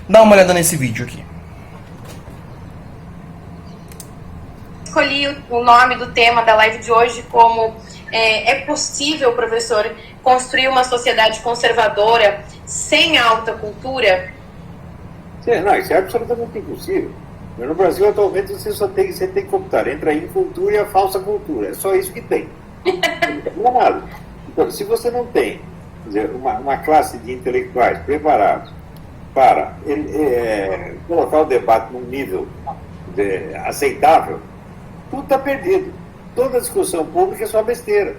Dá uma olhada nesse vídeo aqui. Escolhi o nome do tema da live de hoje como é possível, professor, construir uma sociedade conservadora sem alta cultura? Sim, não, isso é absolutamente impossível. No Brasil, atualmente, você tem que computar entre a incultura e a falsa cultura. É só isso que tem. Não é nada. Então, se você não tem, quer dizer, uma classe de intelectuais preparados para colocar o debate num nível aceitável, tudo está perdido. Toda discussão pública é só besteira.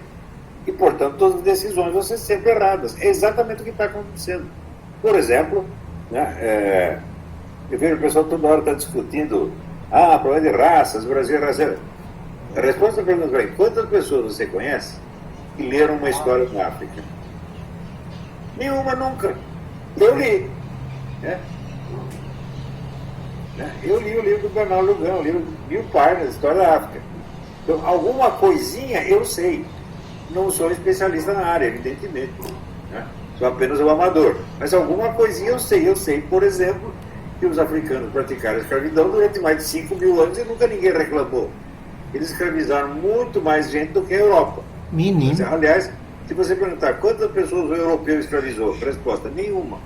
E, portanto, todas as decisões vão ser sempre erradas. É exatamente o que está acontecendo. Por exemplo, né, eu vejo o pessoal toda hora está discutindo problema de raças, o Brasil é racial. A resposta à pergunta é: quantas pessoas você conhece que leram uma história da África? Nenhuma, nunca. Eu li. Né? Eu li o livro do Bernardo Lugano, o livro Mil Páginas, História da África. Então, alguma coisinha eu sei. Não sou especialista na área, evidentemente. Né? Sou apenas um amador. Mas alguma coisinha eu sei. Eu sei, por exemplo, que os africanos praticaram a escravidão durante mais de 5 mil anos e nunca ninguém reclamou. Eles escravizaram muito mais gente do que a Europa. Menino. Mas, aliás, se você perguntar quantas pessoas o europeu escravizou, resposta: nenhuma.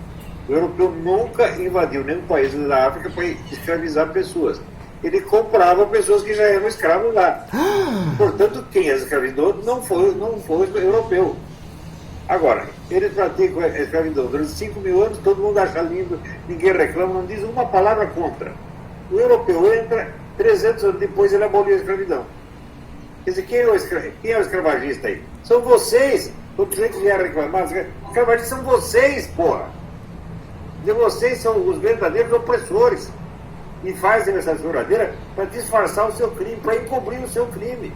O europeu nunca invadiu nenhum país da África para escravizar pessoas. Ele comprava pessoas que já eram escravos lá. Portanto, quem as escravizou não foi o europeu. Agora, eles praticam a escravidão durante 5 mil anos, todo mundo acha lindo, ninguém reclama, não diz uma palavra contra. O europeu entra, 300 anos depois ele aboliu a escravidão. Quer dizer, quem é o escravagista aí? São vocês! Todo jeito vieram reclamar, os escravagistas são vocês, porra! E vocês são os verdadeiros opressores. E fazem essa choradeira para disfarçar o seu crime, para encobrir o seu crime.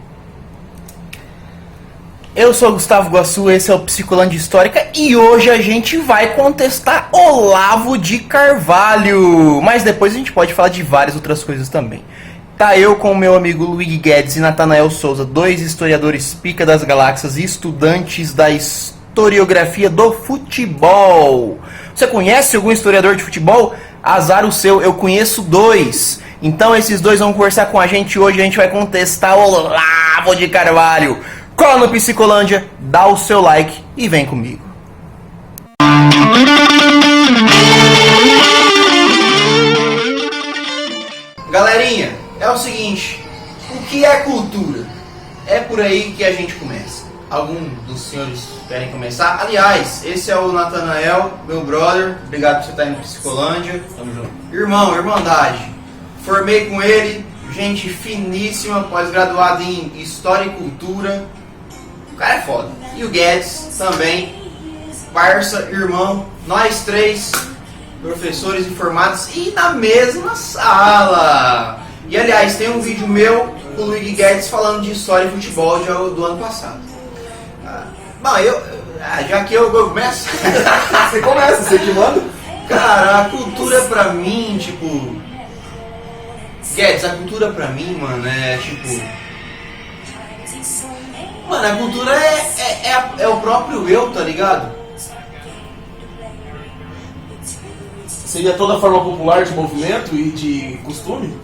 Eu sou o Gustavo Guassu, esse é o Psicolândia Histórica e hoje a gente vai contestar Olavo de Carvalho. Mas depois a gente pode falar de várias outras coisas também. Tá eu com o meu amigo Luigi Guedes e Natanael Souza, dois historiadores pica das galáxias e estudantes da historiografia do futebol. Você conhece algum historiador de futebol? Azar o seu, eu conheço dois. Então esses dois vão conversar com a gente hoje. A gente vai contestar Olavo de Carvalho. Cola no Psicolândia, dá o seu like e vem comigo. Galerinha, é o seguinte: o que é cultura? É por aí que a gente começa. Algum dos senhores querem começar? Aliás, esse é o Natanael, meu brother. Obrigado por você estar indo no Psicolândia. Tamo junto. Irmão, irmandade. Formei com ele, gente finíssima, pós-graduado em História e Cultura. O cara é foda. E o Guedes também, parça, irmão. Nós três, professores informados e na mesma sala. E aliás, tem um vídeo meu com o Luigi Guedes falando de história e futebol do ano passado. Bom, já que eu começo. Você começa, você que manda. Cara, a cultura pra mim, tipo. Guedes, a cultura pra mim, mano, é tipo. Mano, a cultura é o próprio eu, tá ligado? Seria toda a forma popular de movimento e de costume?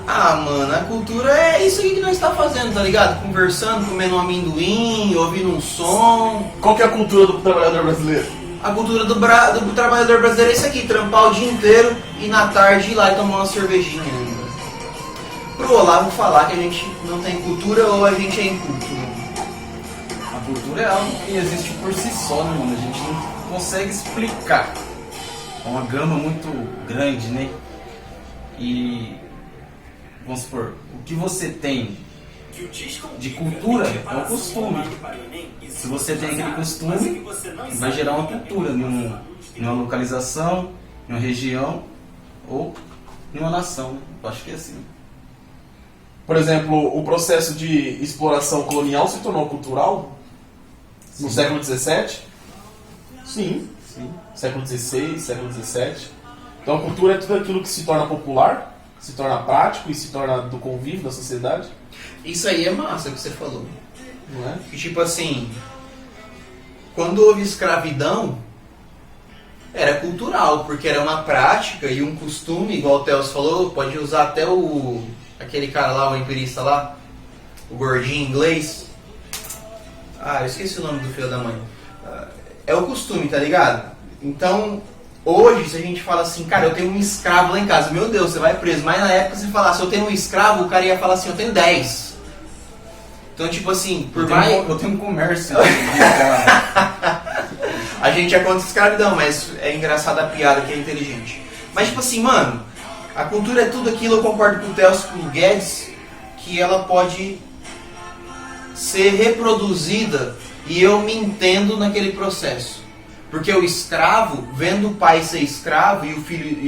Ah, mano, a cultura é isso aí que nós está fazendo, tá ligado? Conversando, comendo um amendoim, ouvindo um som. Qual que é a cultura do trabalhador brasileiro? A cultura do trabalhador brasileiro é isso aqui: trampar o dia inteiro e na tarde ir lá e tomar uma cervejinha ainda. Pro Olavo falar que a gente não tem cultura ou a gente é inculto, né? A cultura é algo que existe por si só, né, mano? A gente não consegue explicar. É uma gama muito grande, né? E vamos supor, o que você tem de cultura é um costume. Se você tem aquele costume, vai gerar uma cultura numa localização, numa região ou numa nação. Eu acho que é assim. Por exemplo, o processo de exploração colonial se tornou cultural no século XVII? Sim. Século XVI, século XVII. Então a cultura é tudo aquilo que se torna popular, se torna prático e se torna do convívio da sociedade. Isso aí é massa que você falou. Não é? E tipo assim, quando houve escravidão, Era cultural, porque era uma prática e um costume, igual o Theos falou, pode usar até aquele cara lá, o empirista lá, o gordinho inglês. Ah, eu esqueci o nome do filho da mãe. É o costume, tá ligado? Então, hoje, se a gente fala assim, cara, eu tenho um escravo lá em casa, meu Deus, você vai preso. Mas na época, se falasse, eu tenho um escravo, o cara ia falar assim, eu tenho 10. Então, tipo assim, por mais... Eu tenho um comércio. A gente é contra a escravidão, mas é engraçada a piada que é inteligente. Mas, tipo assim, mano, a cultura é tudo aquilo, eu concordo com o Theos, com o Guedes, que ela pode ser reproduzida e eu me entendo naquele processo. Porque o escravo, vendo o pai ser escravo e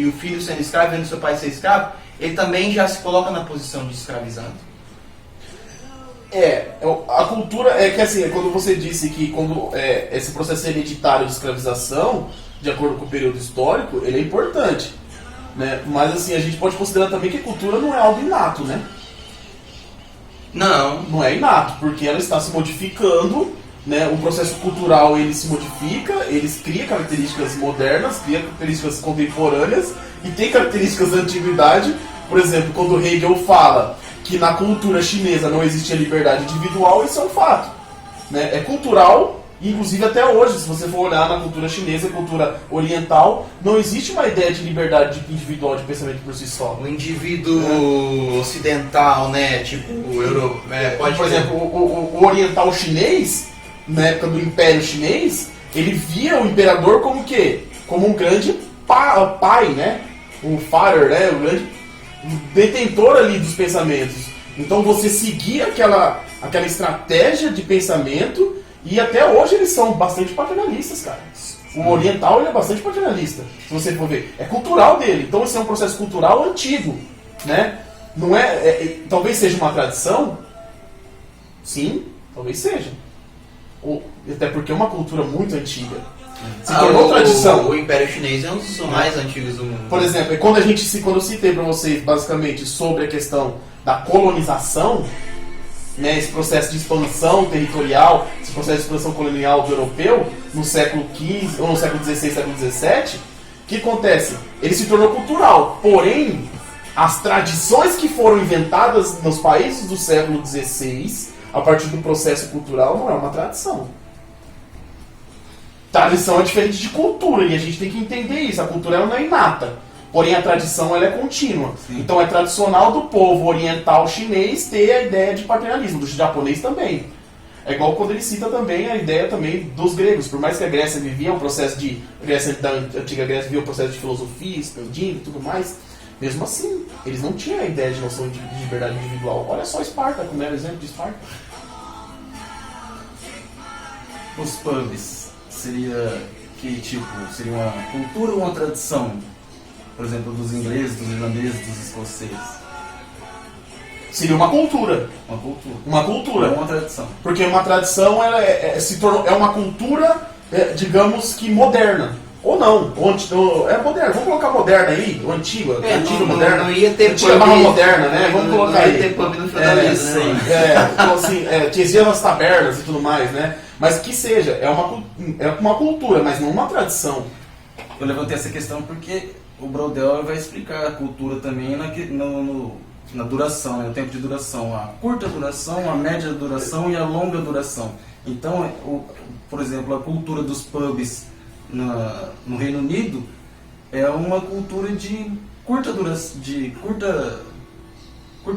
o filho sendo escravo, vendo seu pai ser escravo, ele também já se coloca na posição de escravizado. A cultura é que assim, quando você disse que quando esse processo hereditário de escravização, de acordo com o período histórico, ele é importante, né? Mas assim, a gente pode considerar também que a cultura não é algo inato, né? Não é inato, porque ela está se modificando, né? O processo cultural ele se modifica, ele cria características modernas, cria características contemporâneas e tem características da antiguidade. Por exemplo, quando Hegel fala que na cultura chinesa não existe a liberdade individual, isso é um fato, né? É cultural, inclusive até hoje, se você for olhar na cultura chinesa, cultura oriental, não existe uma ideia de liberdade individual de pensamento por si só. O indivíduo ocidental, né, tipo o euro, Por exemplo, o oriental chinês, na época do Império Chinês, ele via o imperador como o quê? Como um grande pai, né? Um father, né? Um grande detentor ali dos pensamentos. Então você seguia aquela estratégia de pensamento e até hoje eles são bastante paternalistas, cara. O oriental ele é bastante paternalista, se você for ver. É cultural dele, então esse é um processo cultural antigo, né? Não talvez seja uma tradição, sim, talvez seja. Até porque é uma cultura muito antiga. Se tornou tradição. O Império Chinês é um dos mais antigos do mundo. Por exemplo, quando eu citei para vocês basicamente sobre a questão da colonização, né, esse processo de expansão territorial, esse processo de expansão colonial do europeu no século XV ou no século XVI, século XVII, o que acontece? Ele se tornou cultural, porém as tradições que foram inventadas nos países do século XVI a partir do processo cultural não é uma tradição. Tradição é diferente de cultura e a gente tem que entender isso. A cultura ela não é inata, porém a tradição ela é contínua. Sim. Então é tradicional do povo oriental chinês ter a ideia de paternalismo, do japonês também. É igual quando ele cita também a ideia também dos gregos. Por mais que a Grécia vivia um processo de... A Grécia da antiga Grécia vivia um processo de filosofia, expandindo e tudo mais. Mesmo assim, eles não tinham a ideia de noção de liberdade individual. Olha só Esparta, como era o exemplo de Esparta. Os pubs. Seria seria uma cultura ou uma tradição? Por exemplo, dos ingleses, dos irlandeses, dos escoceses? Seria uma cultura. Uma cultura. Não uma tradição. Porque uma tradição ela se tornou, é uma cultura, digamos que moderna. Ou não. É moderna. Vamos colocar moderna aí, ou antiga. Antiga, moderna. Não ia ter antiga barra moderna, né? Vamos colocar aí. Não ia ter pub no feudalismo. Então assim, tinha nas tabernas e tudo mais, né? Mas que seja, é uma cultura, mas não uma tradição. Eu levantei essa questão porque o Brodel vai explicar a cultura também na duração, né? O tempo de duração. A curta duração, a média duração e a longa duração. Então, por exemplo, a cultura dos pubs no Reino Unido é uma cultura de curto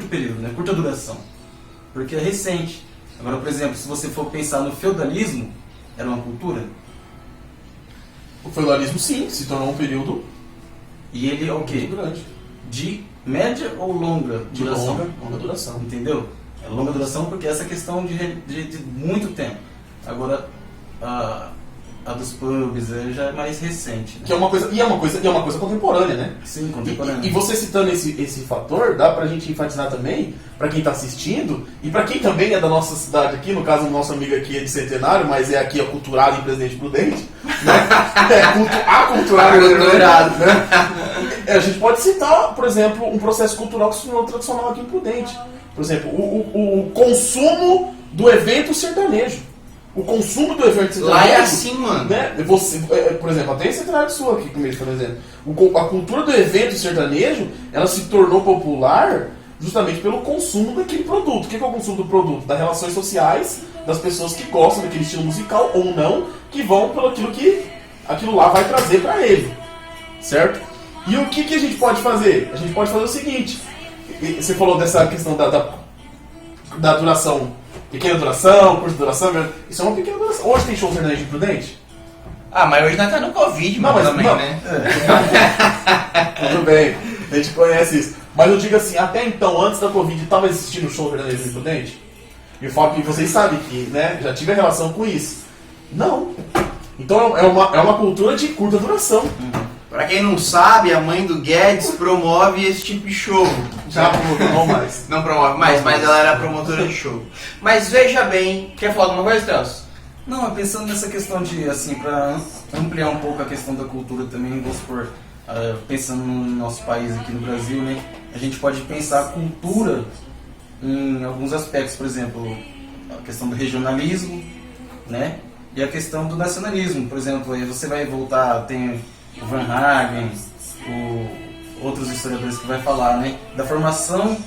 período, né? Curta duração. Porque é recente. Agora, por exemplo, se você for pensar no feudalismo, era uma cultura? O feudalismo, sim, se tornou um período. E ele é o quê? Grande. De média ou longa duração? Longa duração. Entendeu? É longa duração porque essa questão de muito tempo. Agora, a dos pubs já é mais recente. Né? Que é uma coisa contemporânea, né? Sim, contemporânea. E você citando esse fator, dá pra gente enfatizar também, pra quem tá assistindo, e pra quem também é da nossa cidade aqui, no caso o nosso amigo aqui é de Centenário, mas é aqui aculturado em Presidente Prudente, né? Aculturado, né? A gente pode citar, por exemplo, um processo cultural que se tornou tradicional aqui em Prudente. Por exemplo, o consumo do evento sertanejo. O consumo do evento sertanejo... Lá é assim, mano. Né? Você, por exemplo, até em Centenário do Sul aqui, por exemplo. A cultura do evento sertanejo, ela se tornou popular justamente pelo consumo daquele produto. O que é o consumo do produto? Das relações sociais, das pessoas que gostam daquele estilo musical ou não, que vão pelo aquilo que aquilo lá vai trazer pra ele. Certo? E o que a gente pode fazer? A gente pode fazer o seguinte. Você falou dessa questão da duração, pequena duração, curta duração. Isso é uma pequena duração. Hoje tem show sertanejo imprudente? Ah, mas hoje nós tá no Covid, Não, mano, mas também, não. né? Tudo bem, a gente conhece isso. Mas eu digo assim, até então, antes da Covid, estava existindo show sertanejo imprudente? E eu falo que vocês sabem que, né, já tive relação com isso. Não. Então é uma cultura de curta duração. Pra quem não sabe, a mãe do Guedes promove esse tipo de show. Já não mais. Não promove mais, mas ela era promotora de show. Mas veja bem, quer falar alguma coisa, Celso? Não, pensando nessa questão de, assim, para ampliar um pouco a questão da cultura também, vamos supor, pensando no nosso país aqui no Brasil, né, a gente pode pensar a cultura em alguns aspectos, por exemplo, a questão do regionalismo, né, e a questão do nacionalismo. Por exemplo, aí você vai voltar, tem o Van Hagen, outros historiadores que vai falar, né, da formação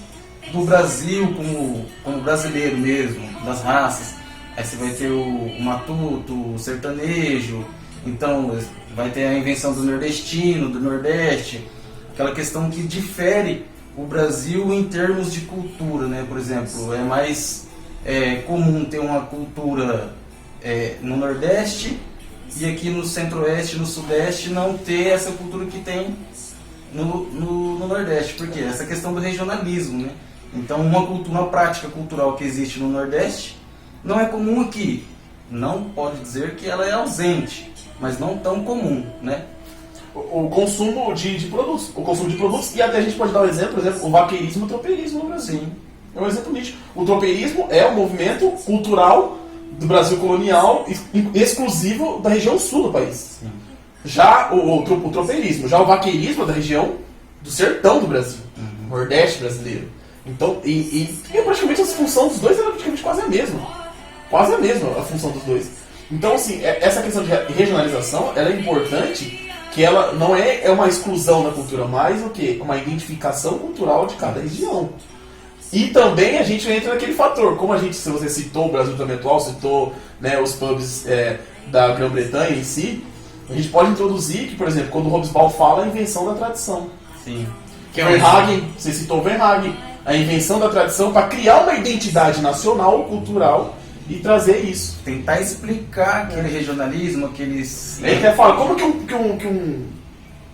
do Brasil como brasileiro mesmo, das raças. Aí você vai ter o matuto, o sertanejo, então vai ter a invenção do nordestino, do nordeste, aquela questão que difere o Brasil em termos de cultura, né? Por exemplo, é mais comum ter uma cultura no nordeste e aqui no centro-oeste, no sudeste, não ter essa cultura que tem no nordeste. Por quê? Essa questão do regionalismo, né? Então uma prática cultural que existe no nordeste não é comum aqui. Não pode dizer que ela é ausente, mas não tão comum, né? O consumo de produtos. O consumo de produtos, e até a gente pode dar um exemplo, por exemplo, o vaqueirismo e o tropeirismo no Brasil. É um exemplo nítido. O tropeirismo é um movimento cultural do Brasil colonial exclusivo da região sul do país. Sim. Já o tropeirismo, já o vaqueirismo é da região do sertão do Brasil, nordeste brasileiro. Então, e praticamente a função dos dois é praticamente quase a mesma. Quase a mesma a função dos dois. Então, assim, essa questão de regionalização, ela é importante, que ela não é uma exclusão da cultura, mas o quê? Uma identificação cultural de cada região. E também a gente entra naquele fator, como se você citou o Brasil também atual, citou, né, os pubs da Grã-Bretanha em si, a gente pode introduzir que, por exemplo, quando o Hobsbawm fala a invenção da tradição. Sim. Que é Verhagen, você citou o Verhagen, a invenção da tradição para criar uma identidade nacional, cultural, e trazer isso. Tentar explicar aquele regionalismo, aqueles... Ele até fala, como que um...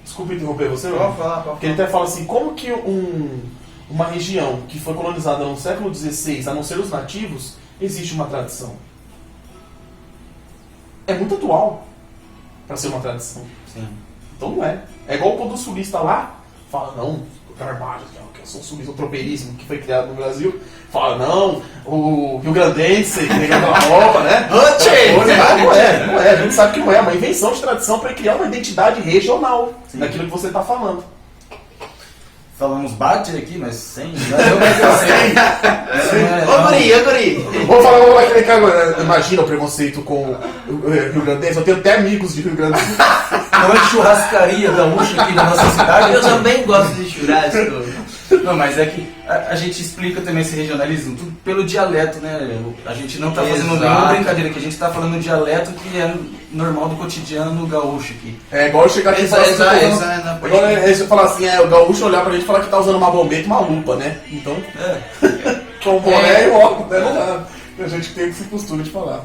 Desculpa interromper você, Pode falar. porque ele até fala assim, como que uma região que foi colonizada no século XVI, a não ser os nativos, existe uma tradição. É muito atual para ser uma tradição. Sim. Então não é. É igual quando o sulista lá fala, não, o Carvalho, que eu sou sulista, o tropeirismo que foi criado no Brasil, fala, não, o Rio Grandense, que negou a roupa, né? Não é, a gente sabe que não é uma invenção de tradição para criar uma identidade regional daquilo que você está falando. Falamos bate aqui, mas sem... Ô, guri! Vamos falar aquele cara, imagina o preconceito com o Rio Grandense, eu tenho até amigos de Rio Grandense. Não é churrascaria gaúcha aqui na nossa cidade. Eu também gosto de churrasco. Não, mas é que a gente explica também esse regionalismo tudo pelo dialeto, né? A gente não está fazendo nenhuma brincadeira, que a gente está falando um dialeto que é normal do cotidiano no gaúcho aqui. É igual eu chegar aqui e falar assim, agora você falar assim, o gaúcho olhar pra gente e falar que tá usando uma bombeta e uma lupa, né? Então, com o boné e o óculos, né? Não dá. A gente tem esse costume de falar.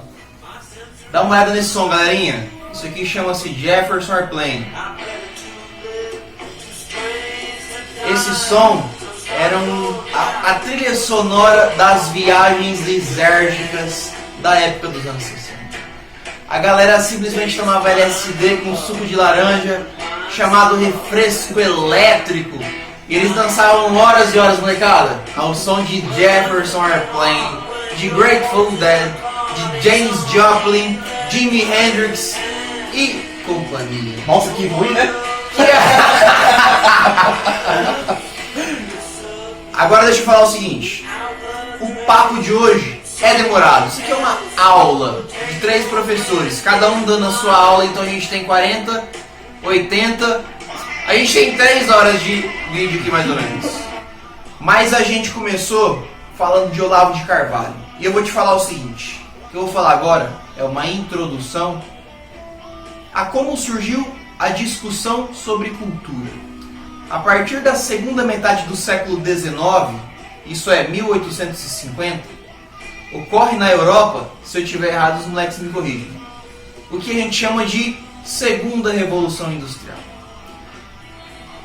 Dá uma olhada nesse som, galerinha. Isso aqui chama-se Jefferson Airplane. Esse som era a trilha sonora das viagens lisérgicas da época dos anos 60. A galera simplesmente tomava LSD com suco de laranja, chamado refresco elétrico. E eles dançavam horas e horas, molecada, ao som de Jefferson Airplane, de Grateful Dead, de James Joplin, Jimi Hendrix e companhia. Nossa, que ruim, né? Agora deixa eu falar o seguinte. O papo de hoje é demorado. Isso aqui é uma aula de 3 professores, cada um dando a sua aula, então a gente tem 40, 80, a gente tem 3 horas de vídeo aqui mais ou menos. Mas a gente começou falando de Olavo de Carvalho. E eu vou te falar o seguinte, o que eu vou falar agora é uma introdução a como surgiu a discussão sobre cultura. A partir da segunda metade do século XIX, isso é 1850, ocorre na Europa, se eu estiver errado os moleques me corrigem, o que a gente chama de Segunda Revolução Industrial.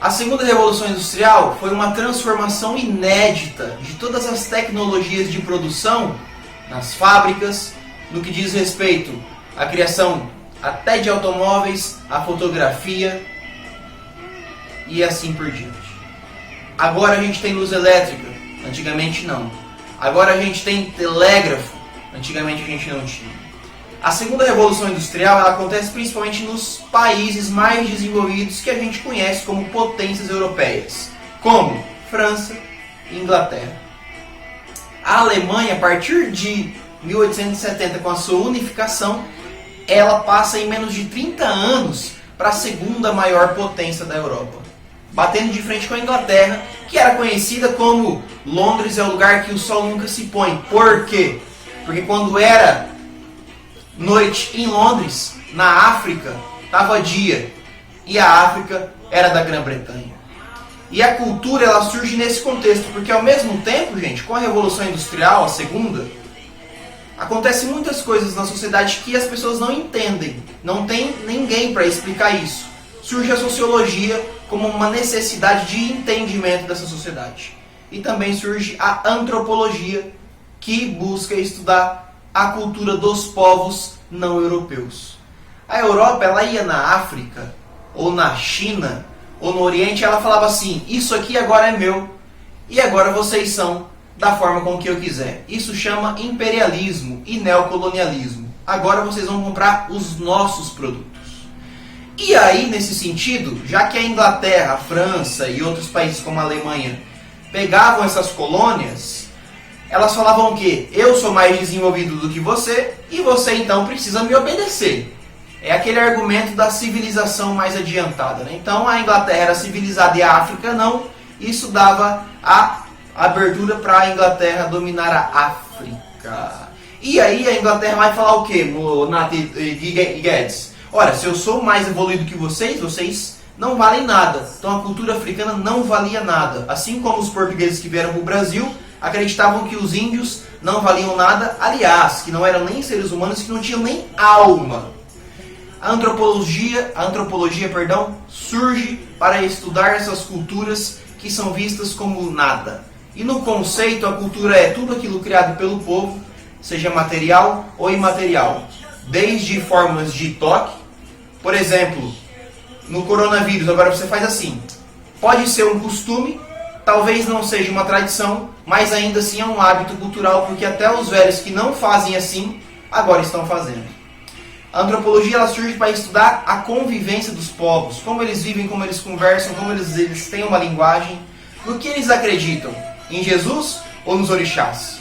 A Segunda Revolução Industrial foi uma transformação inédita de todas as tecnologias de produção nas fábricas, no que diz respeito à criação até de automóveis, à fotografia e assim por diante. Agora a gente tem luz elétrica, antigamente não. Agora a gente tem telégrafo, antigamente a gente não tinha. A segunda revolução industrial ela acontece principalmente nos países mais desenvolvidos que a gente conhece como potências europeias, como França e Inglaterra. A Alemanha, a partir de 1870, com a sua unificação, ela passa em menos de 30 anos para a segunda maior potência da Europa, batendo de frente com a Inglaterra, que era conhecida como Londres é o lugar que o sol nunca se põe. Por quê? Porque quando era noite em Londres, na África, estava dia, e a África era da Grã-Bretanha. E a cultura ela surge nesse contexto, porque ao mesmo tempo, gente, com a Revolução Industrial, a segunda, acontecem muitas coisas na sociedade que as pessoas não entendem, não tem ninguém para explicar isso. Surge a sociologia como uma necessidade de entendimento dessa sociedade. E também surge a antropologia, que busca estudar a cultura dos povos não europeus. A Europa, ela ia na África, ou na China, ou no Oriente, ela falava assim, isso aqui agora é meu, e agora vocês são da forma com que eu quiser. Isso chama imperialismo e neocolonialismo. Agora vocês vão comprar os nossos produtos. E aí, nesse sentido, já que a Inglaterra, a França e outros países como a Alemanha pegavam essas colônias, elas falavam que eu sou mais desenvolvido do que você e você então precisa me obedecer. É aquele argumento da civilização mais adiantada, né? Então a Inglaterra era civilizada e a África não. Isso dava a abertura para a Inglaterra dominar a África. E aí a Inglaterra vai falar o quê, Nath e Guedes? Olha, se eu sou mais evoluído que vocês não valem nada. Então a cultura africana não valia nada. Assim como os portugueses que vieram para o Brasil acreditavam que os índios não valiam nada, aliás, que não eram nem seres humanos, que não tinham nem alma. A antropologia, surge para estudar essas culturas que são vistas como nada. E no conceito, a cultura é tudo aquilo criado pelo povo, seja material ou imaterial. Desde formas de toque, por exemplo, no coronavírus, agora você faz assim. Pode ser um costume, talvez não seja uma tradição, mas ainda assim é um hábito cultural, porque até os velhos que não fazem assim, agora estão fazendo. A antropologia ela surge para estudar a convivência dos povos, como eles vivem, como eles conversam, como eles têm uma linguagem, no que eles acreditam, em Jesus ou nos orixás.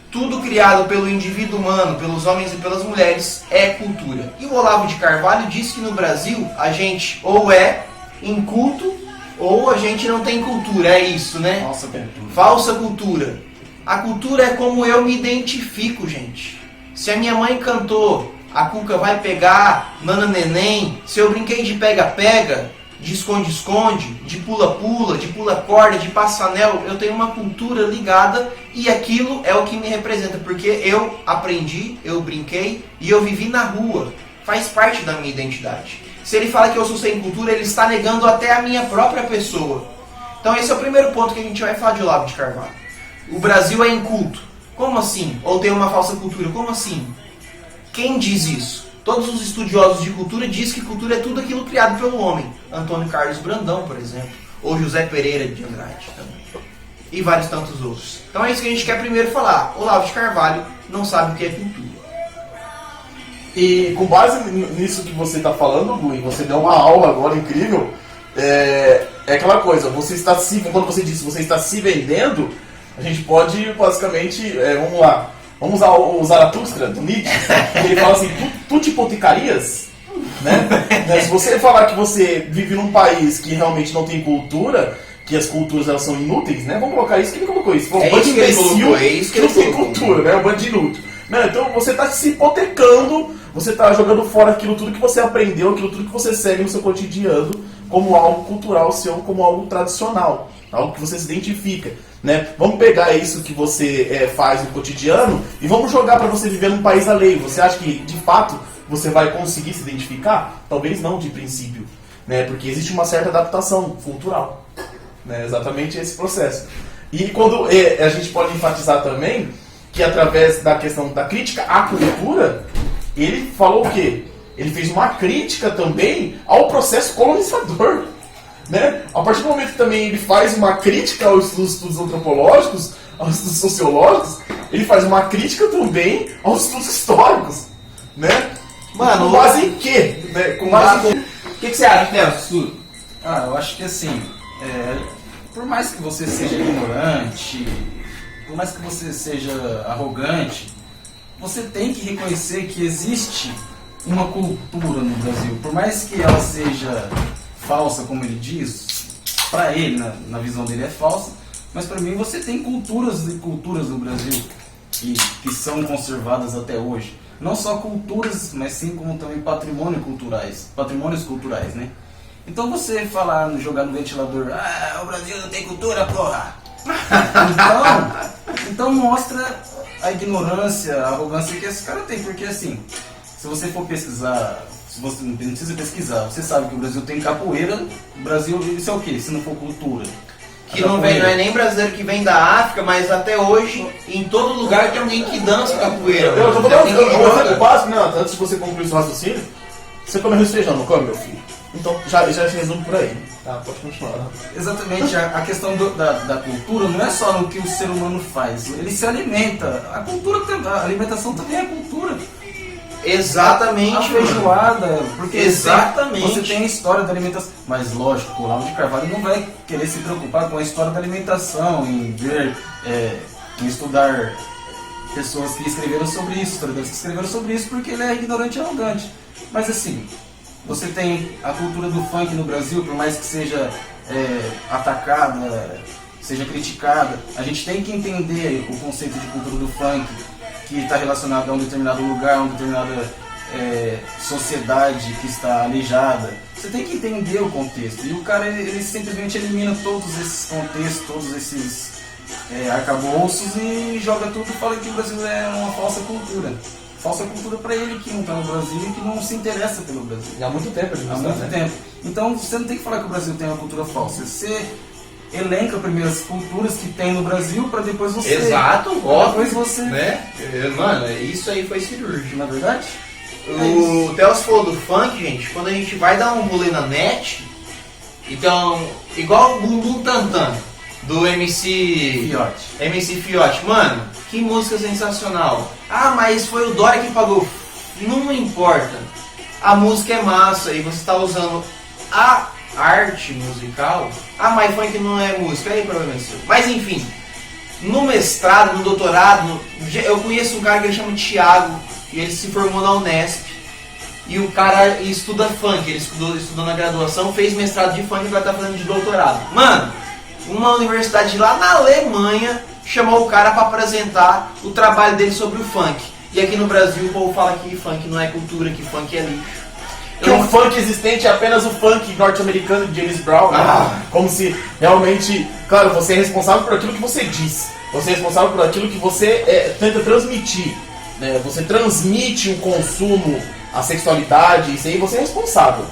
Tudo criado pelo indivíduo humano, pelos homens e pelas mulheres, é cultura. E o Olavo de Carvalho diz que no Brasil a gente ou é inculto ou a gente não tem cultura, é isso, né? Falsa cultura. Falsa cultura. A cultura é como eu me identifico, gente. Se a minha mãe cantou A Cuca Vai Pegar, Nana Neném, se eu brinquei de pega-pega, de esconde-esconde, de pula-pula, de pula-corda, de passa-anel, eu tenho uma cultura ligada e aquilo é o que me representa, porque eu aprendi, eu brinquei e eu vivi na rua. Faz parte da minha identidade. Se ele fala que eu sou sem cultura, ele está negando até a minha própria pessoa. Então esse é o primeiro ponto que a gente vai falar de Olavo de Carvalho. O Brasil é inculto. Como assim? Ou tem uma falsa cultura? Como assim? Quem diz isso? Todos os estudiosos de cultura dizem que cultura é tudo aquilo criado pelo homem. Antônio Carlos Brandão, por exemplo. Ou José Pereira de Andrade também. E vários tantos outros. Então é isso que a gente quer primeiro falar. Olavo de Carvalho não sabe o que é cultura. E com base nisso que você está falando, Gui, você deu uma aula agora incrível. É aquela coisa, quando você disse que você está se vendendo, a gente pode basicamente, vamos lá, Vamos usar o Zaratustra, do Nietzsche, que ele fala assim, tu te hipoticarias? Né? Se você falar que você vive num país que realmente não tem cultura, que as culturas elas são inúteis, né? Vamos colocar isso, quem colocou isso? É isso que ele colocou, é isso que ele não tem colocou. cultura, né? Um bando de inútil. Né? Então você está se hipotecando, você está jogando fora aquilo tudo que você aprendeu, aquilo tudo que você segue no seu cotidiano como algo cultural seu, como algo tradicional, algo que você se identifica. Né? Vamos pegar isso que você faz no cotidiano e vamos jogar para você viver num país alheio. Você acha que, de fato, você vai conseguir se identificar? Talvez não, de princípio. Né? Porque existe uma certa adaptação cultural. Né? Exatamente esse processo. E quando a gente pode enfatizar também que através da questão da crítica à cultura, ele falou o quê? Ele fez uma crítica também ao processo colonizador. Né? A partir do momento que também ele faz uma crítica aos estudos antropológicos, aos estudos sociológicos, ele faz uma crítica também aos estudos históricos. Né? Mano, com base em quê? Né? Com base em... O que você acha, Nelson? Eu acho que assim, por mais que você seja ignorante, por mais que você seja arrogante, você tem que reconhecer que existe uma cultura no Brasil. Por mais que ela seja falsa, como ele diz, para ele, na visão dele é falsa, mas para mim você tem culturas e culturas no Brasil que são conservadas até hoje. Não só culturas, mas sim como também patrimônios culturais, né? Então você falar, jogar no ventilador, o Brasil não tem cultura, porra! Então mostra a ignorância, a arrogância que esse cara tem, porque assim, se você for pesquisar, se você não precisa pesquisar, você sabe que o Brasil tem capoeira, o Brasil, isso é o quê? Se não for cultura? Que não é nem brasileiro que vem da África, mas até hoje, em todo lugar tem alguém que dança capoeira. Eu tô Tem falando, alguém que joga. o básico, não, antes de você concluir seu raciocínio, você come arroz e feijão, não come, meu filho? Então já se resume por aí. Tá, pode continuar. Exatamente, a questão da cultura não é só no que o ser humano faz, ele se alimenta. A alimentação também é cultura. Exatamente, A feijoada, porque Exatamente. Você tem a história da alimentação. Mas lógico, o Olavo de Carvalho não vai querer se preocupar com a história da alimentação, em ver, em estudar pessoas que escreveram sobre isso, historiadores que escreveram sobre isso, porque ele é ignorante e arrogante. Mas assim, você tem a cultura do funk no Brasil, por mais que seja atacada, seja criticada, a gente tem que entender o conceito de cultura do funk, que está relacionado a um determinado lugar, a uma determinada sociedade que está alijada. Você tem que entender o contexto. E o cara, ele simplesmente elimina todos esses contextos, todos esses arcabouços e joga tudo e fala que o Brasil é uma falsa cultura. Falsa cultura para ele que não está no Brasil e que não se interessa pelo Brasil. E há muito tempo, Há muito tempo. Então você não tem que falar que o Brasil tem uma cultura falsa. Você elenca primeiro as culturas que tem no Brasil para depois você... Exato, depois você... né? Mano, isso aí foi cirúrgico. Na verdade? O Theo falou do funk, gente, quando a gente vai dar um rolê na net, então, igual o Bumbum Tantan, do MC Fiote. Mano, que música sensacional. Mas foi o Dória que pagou. Não importa. A música é massa e você está usando a arte musical. Mas funk não é música, aí problema é seu. Mas enfim, no mestrado, no doutorado, eu conheço um cara que ele chama Thiago e ele se formou na Unesp. E o cara estuda funk, ele estudou na graduação, fez mestrado de funk e agora tá fazendo de doutorado. Mano, uma universidade lá na Alemanha chamou o cara para apresentar o trabalho dele sobre o funk. E aqui no Brasil o povo fala que funk não é cultura, que funk é lixo. Que o funk existente é apenas o funk norte-americano de James Brown, né? Como se realmente, claro, você é responsável por aquilo que você diz, você é responsável por aquilo que você tenta transmitir, né? Você transmite o consumo, a sexualidade, isso aí você é responsável.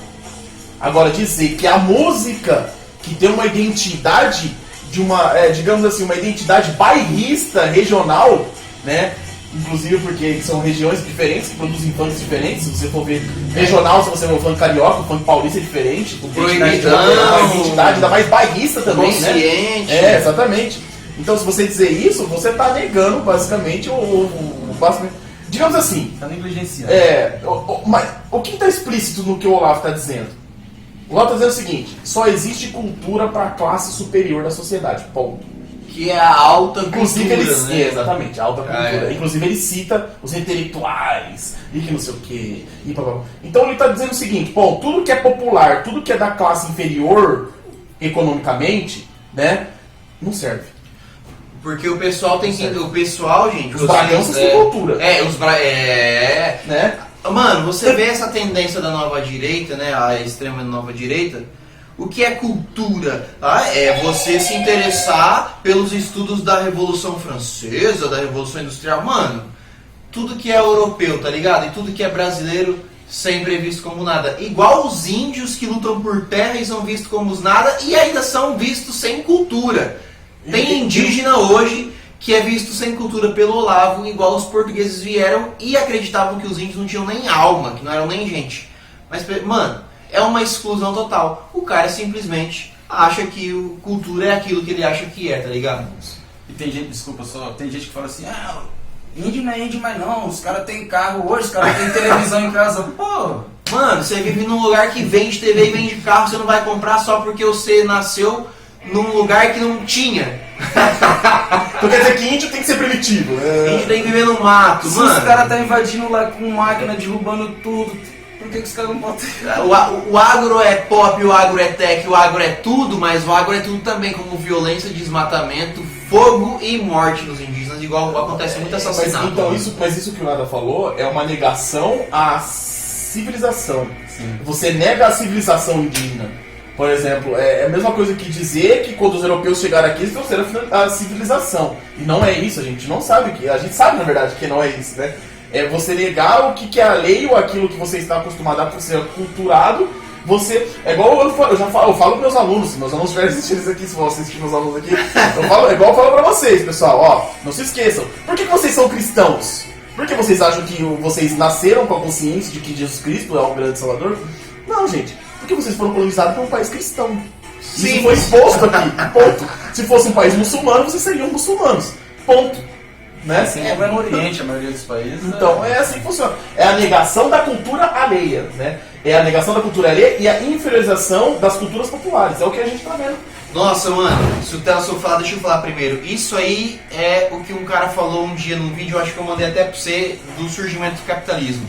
Agora dizer que a música que tem uma identidade de uma, digamos assim, uma identidade bairrista, regional, né? Inclusive porque são regiões diferentes que produzem funks diferentes. Se você for ver regional, se você for funk carioca, o funk paulista é diferente. O proibidão, uma identidade ainda mais bairrista também, consciente. Né? Exatamente. Então, se você dizer isso, você está negando basicamente basicamente, digamos assim. Está negligenciando. Mas o que está explícito no que o Olavo está dizendo? O Olavo está dizendo o seguinte: só existe cultura para a classe superior da sociedade. Ponto. Que é a alta Inclusive cultura, ele, né? exatamente, a alta cultura. É. Inclusive ele cita os intelectuais e que não sei o que. Então ele está dizendo o seguinte, bom, tudo que é popular, tudo que é da classe inferior economicamente, né, não serve. Porque o pessoal tem que... O pessoal, gente... Os braganças têm cultura. Né? Mano, você vê essa tendência da nova direita, né? A extrema nova direita. O que é cultura? É você se interessar pelos estudos da Revolução Francesa, da Revolução Industrial. Mano, tudo que é europeu, tá ligado? E tudo que é brasileiro sempre é visto como nada. Igual os índios que lutam por terra e são vistos como os nada e ainda são vistos sem cultura. Tem indígena hoje que é visto sem cultura pelo Olavo, igual os portugueses vieram e acreditavam que os índios não tinham nem alma, que não eram nem gente. Mas, mano, é uma exclusão total. O cara simplesmente acha que cultura é aquilo que ele acha que é, tá ligado? E tem gente, desculpa só, tem gente que fala assim, índio não é índio mais não, os caras têm carro hoje, os caras têm televisão em casa. Pô, mano, você vive num lugar que vende TV e vende carro, você não vai comprar só porque você nasceu num lugar que não tinha. Então quer dizer que índio tem que ser primitivo. Índio tem que viver no mato, se mano. os caras tá invadindo lá com máquina, derrubando tudo, por que os caras não podem? O agro é pop, o agro é tech, o agro é tudo, mas o agro é tudo também, como violência, desmatamento, fogo e morte dos indígenas, igual acontece muito assassinato. Mas isso que o Nada falou é uma negação à civilização. Sim. Você nega a civilização indígena. Por exemplo, é a mesma coisa que dizer que quando os europeus chegaram aqui, eles trouxeram a civilização. E não é isso, a gente não sabe que. A gente sabe, na verdade, que não é isso, né? É você negar o que é a lei ou aquilo que você está acostumado a ser aculturado. Você. É igual eu falo para meus alunos, se meus alunos estiverem assistindo isso aqui, se vão assistir meus alunos aqui, é igual eu falo para vocês, pessoal, ó, não se esqueçam. Por que vocês são cristãos? Por que vocês acham que vocês nasceram com a consciência de que Jesus Cristo é o grande Salvador? Não, gente. Porque vocês foram colonizados por um país cristão. Sim. Isso foi exposto aqui, ponto. Se fosse um país muçulmano, vocês seriam muçulmanos, ponto. Né? Assim como é no Oriente, a maioria dos países. Então, é assim que funciona. É a negação da cultura alheia, né? É a negação da cultura alheia e a inferiorização das culturas populares. É o que a gente tá vendo. Nossa, mano, se o Telson falar, deixa eu falar primeiro. Isso aí é o que um cara falou um dia num vídeo, eu acho que eu mandei até pra você, do surgimento do capitalismo.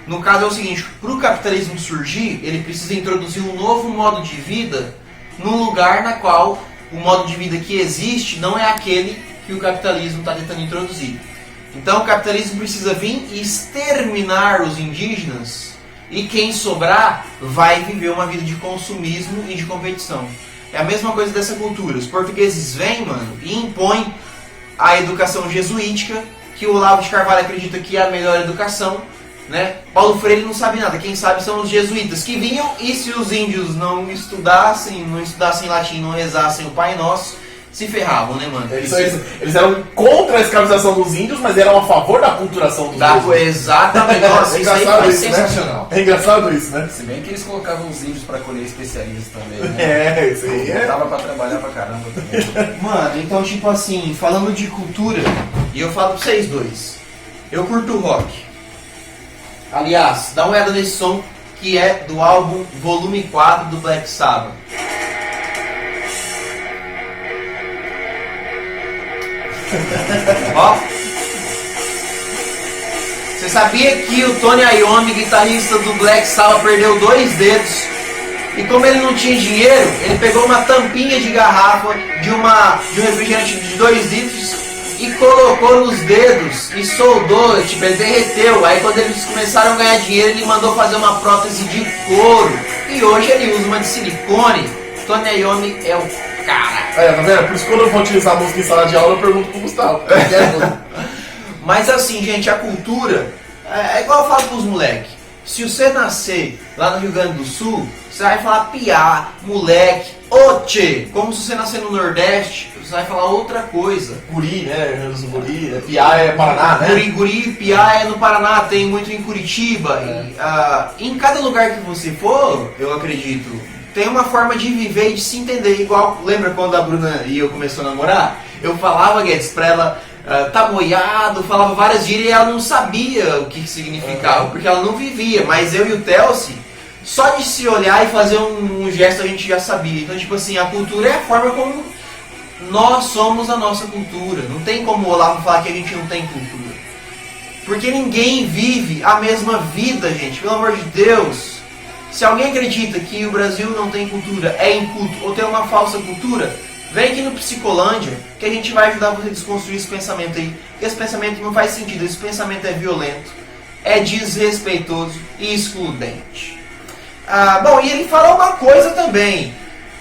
No caso é o seguinte, para o capitalismo surgir, ele precisa introduzir um novo modo de vida num lugar na qual o modo de vida que existe não é aquele que o capitalismo está tentando introduzir. Então o capitalismo precisa vir e exterminar os indígenas e quem sobrar vai viver uma vida de consumismo e de competição. É a mesma coisa dessa cultura. Os portugueses vêm, mano, e impõem a educação jesuítica, que o Olavo de Carvalho acredita que é a melhor educação. Né? Paulo Freire não sabe nada, quem sabe são os jesuítas que vinham e se os índios não estudassem latim, não rezassem o Pai Nosso, se ferravam, né, mano? Eles eram contra a escravização dos índios, mas eram a favor da culturação dos índios. Exatamente, nossa, isso aí foi sensacional. Né? É engraçado isso, né? Se bem que eles colocavam os índios pra colher especialistas também, né? É, isso aí Dava pra trabalhar pra caramba também. Mano, então tipo assim, falando de cultura, e eu falo pra vocês dois, eu curto rock. Aliás, dá uma olhada nesse som que é do álbum Volume 4 do Black Sabbath. Ó. Você sabia que o Tony Iommi, guitarrista do Black Sabbath, perdeu 2 dedos? E como ele não tinha dinheiro, ele pegou uma tampinha de garrafa de um refrigerante de 2 litros e colocou nos dedos e soldou, tipo, ele derreteu. Aí quando eles começaram a ganhar dinheiro, ele mandou fazer uma prótese de couro. E hoje ele usa uma de silicone. Tony Iommi é o cara. Tá vendo? Por isso que quando eu vou utilizar a música em sala de aula, eu pergunto pro Gustavo. Mas assim, gente, a cultura é igual eu falo pros moleques. Se você nascer lá no Rio Grande do Sul, você vai falar piá, moleque, oche. Como se você nascer no Nordeste, você vai falar outra coisa. Guri, né? Guri, piá é Paraná, né? Guri, piá é no Paraná, tem muito em Curitiba. E, em cada lugar que você for, eu acredito, tem uma forma de viver e de se entender. Igual, lembra quando a Bruna e eu começou a namorar? Eu falava, Guedes, pra ela... tá moiado, falava várias gírias e ela não sabia o que significava, porque ela não vivia, mas eu e o Telci, só de se olhar e fazer um gesto a gente já sabia. Então, tipo assim, a cultura é a forma como Nós somos a nossa cultura. Não tem como o Olavo falar que a gente não tem cultura. Porque ninguém vive a mesma vida, gente. Pelo amor de Deus. Se alguém acredita que o Brasil não tem cultura, é inculto ou tem uma falsa cultura, vem aqui no Psicolândia que a gente vai ajudar você a desconstruir esse pensamento aí. Porque esse pensamento não faz sentido. Esse pensamento é violento, é desrespeitoso e excludente. Bom, e ele fala uma coisa também,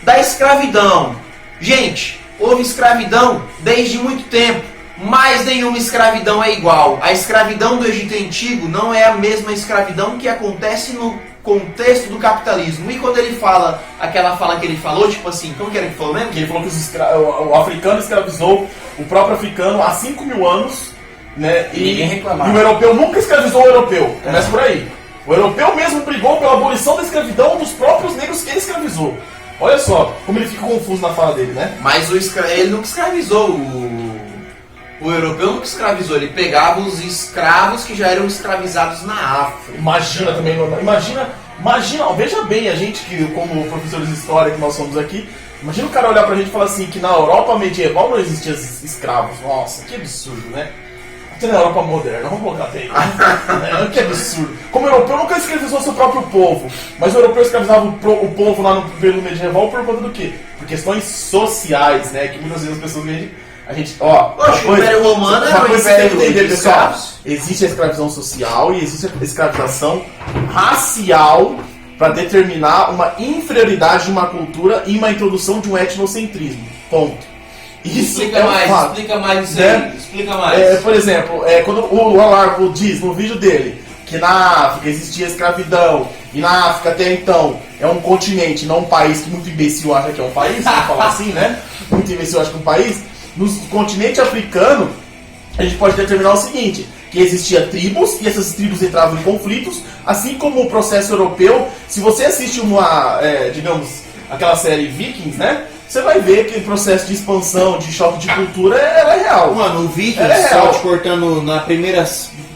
da escravidão. Gente, houve escravidão desde muito tempo, mas nenhuma escravidão é igual. A escravidão do Egito Antigo não é a mesma escravidão que acontece no contexto do capitalismo. E quando ele fala, aquela fala que ele falou, tipo assim, como que era que falou mesmo? Que ele falou que o africano escravizou o próprio africano há 5.000 anos, né? E ninguém reclamava. E o europeu nunca escravizou o europeu. Começa por aí. O europeu mesmo brigou pela abolição da escravidão dos próprios negros que ele escravizou. Olha só como ele fica confuso na fala dele, né? Mas ele nunca escravizou. O europeu nunca escravizou. Ele pegava os escravos que já eram escravizados na África. Imagina também, imagina, ó, veja bem, a gente que, como professores de história que nós somos aqui, imagina o cara olhar pra gente e falar assim, que na Europa medieval não existiam escravos. Nossa, que absurdo, né? Até na Europa moderna, vamos colocar até aí. Né? Que absurdo. Como o europeu nunca escravizou seu próprio povo, mas o europeu escravizava o povo lá no período medieval por conta do quê? Por questões sociais, né? Que muitas vezes as pessoas veem. A gente, ó, Oxe, o Império Romano era um império de escravos. Existe a escravidão social e existe a escravização racial para determinar uma inferioridade de uma cultura e uma introdução de um etnocentrismo. Ponto. Isso Explica mais isso aí. Explica mais. Por exemplo, quando o Olavo diz no vídeo dele que na África existia escravidão e na África até então é um continente, não um país, que muito imbecil acha que é um país, vamos falar assim, né? Muito imbecil acha que é um país. No continente africano, a gente pode determinar o seguinte, que existia tribos, e essas tribos entravam em conflitos, assim como o processo europeu. Se você assiste digamos, aquela série Vikings, né? Você vai ver que o processo de expansão, de choque de cultura, ela é real. Mano, o Vikings, só te cortando, na primeira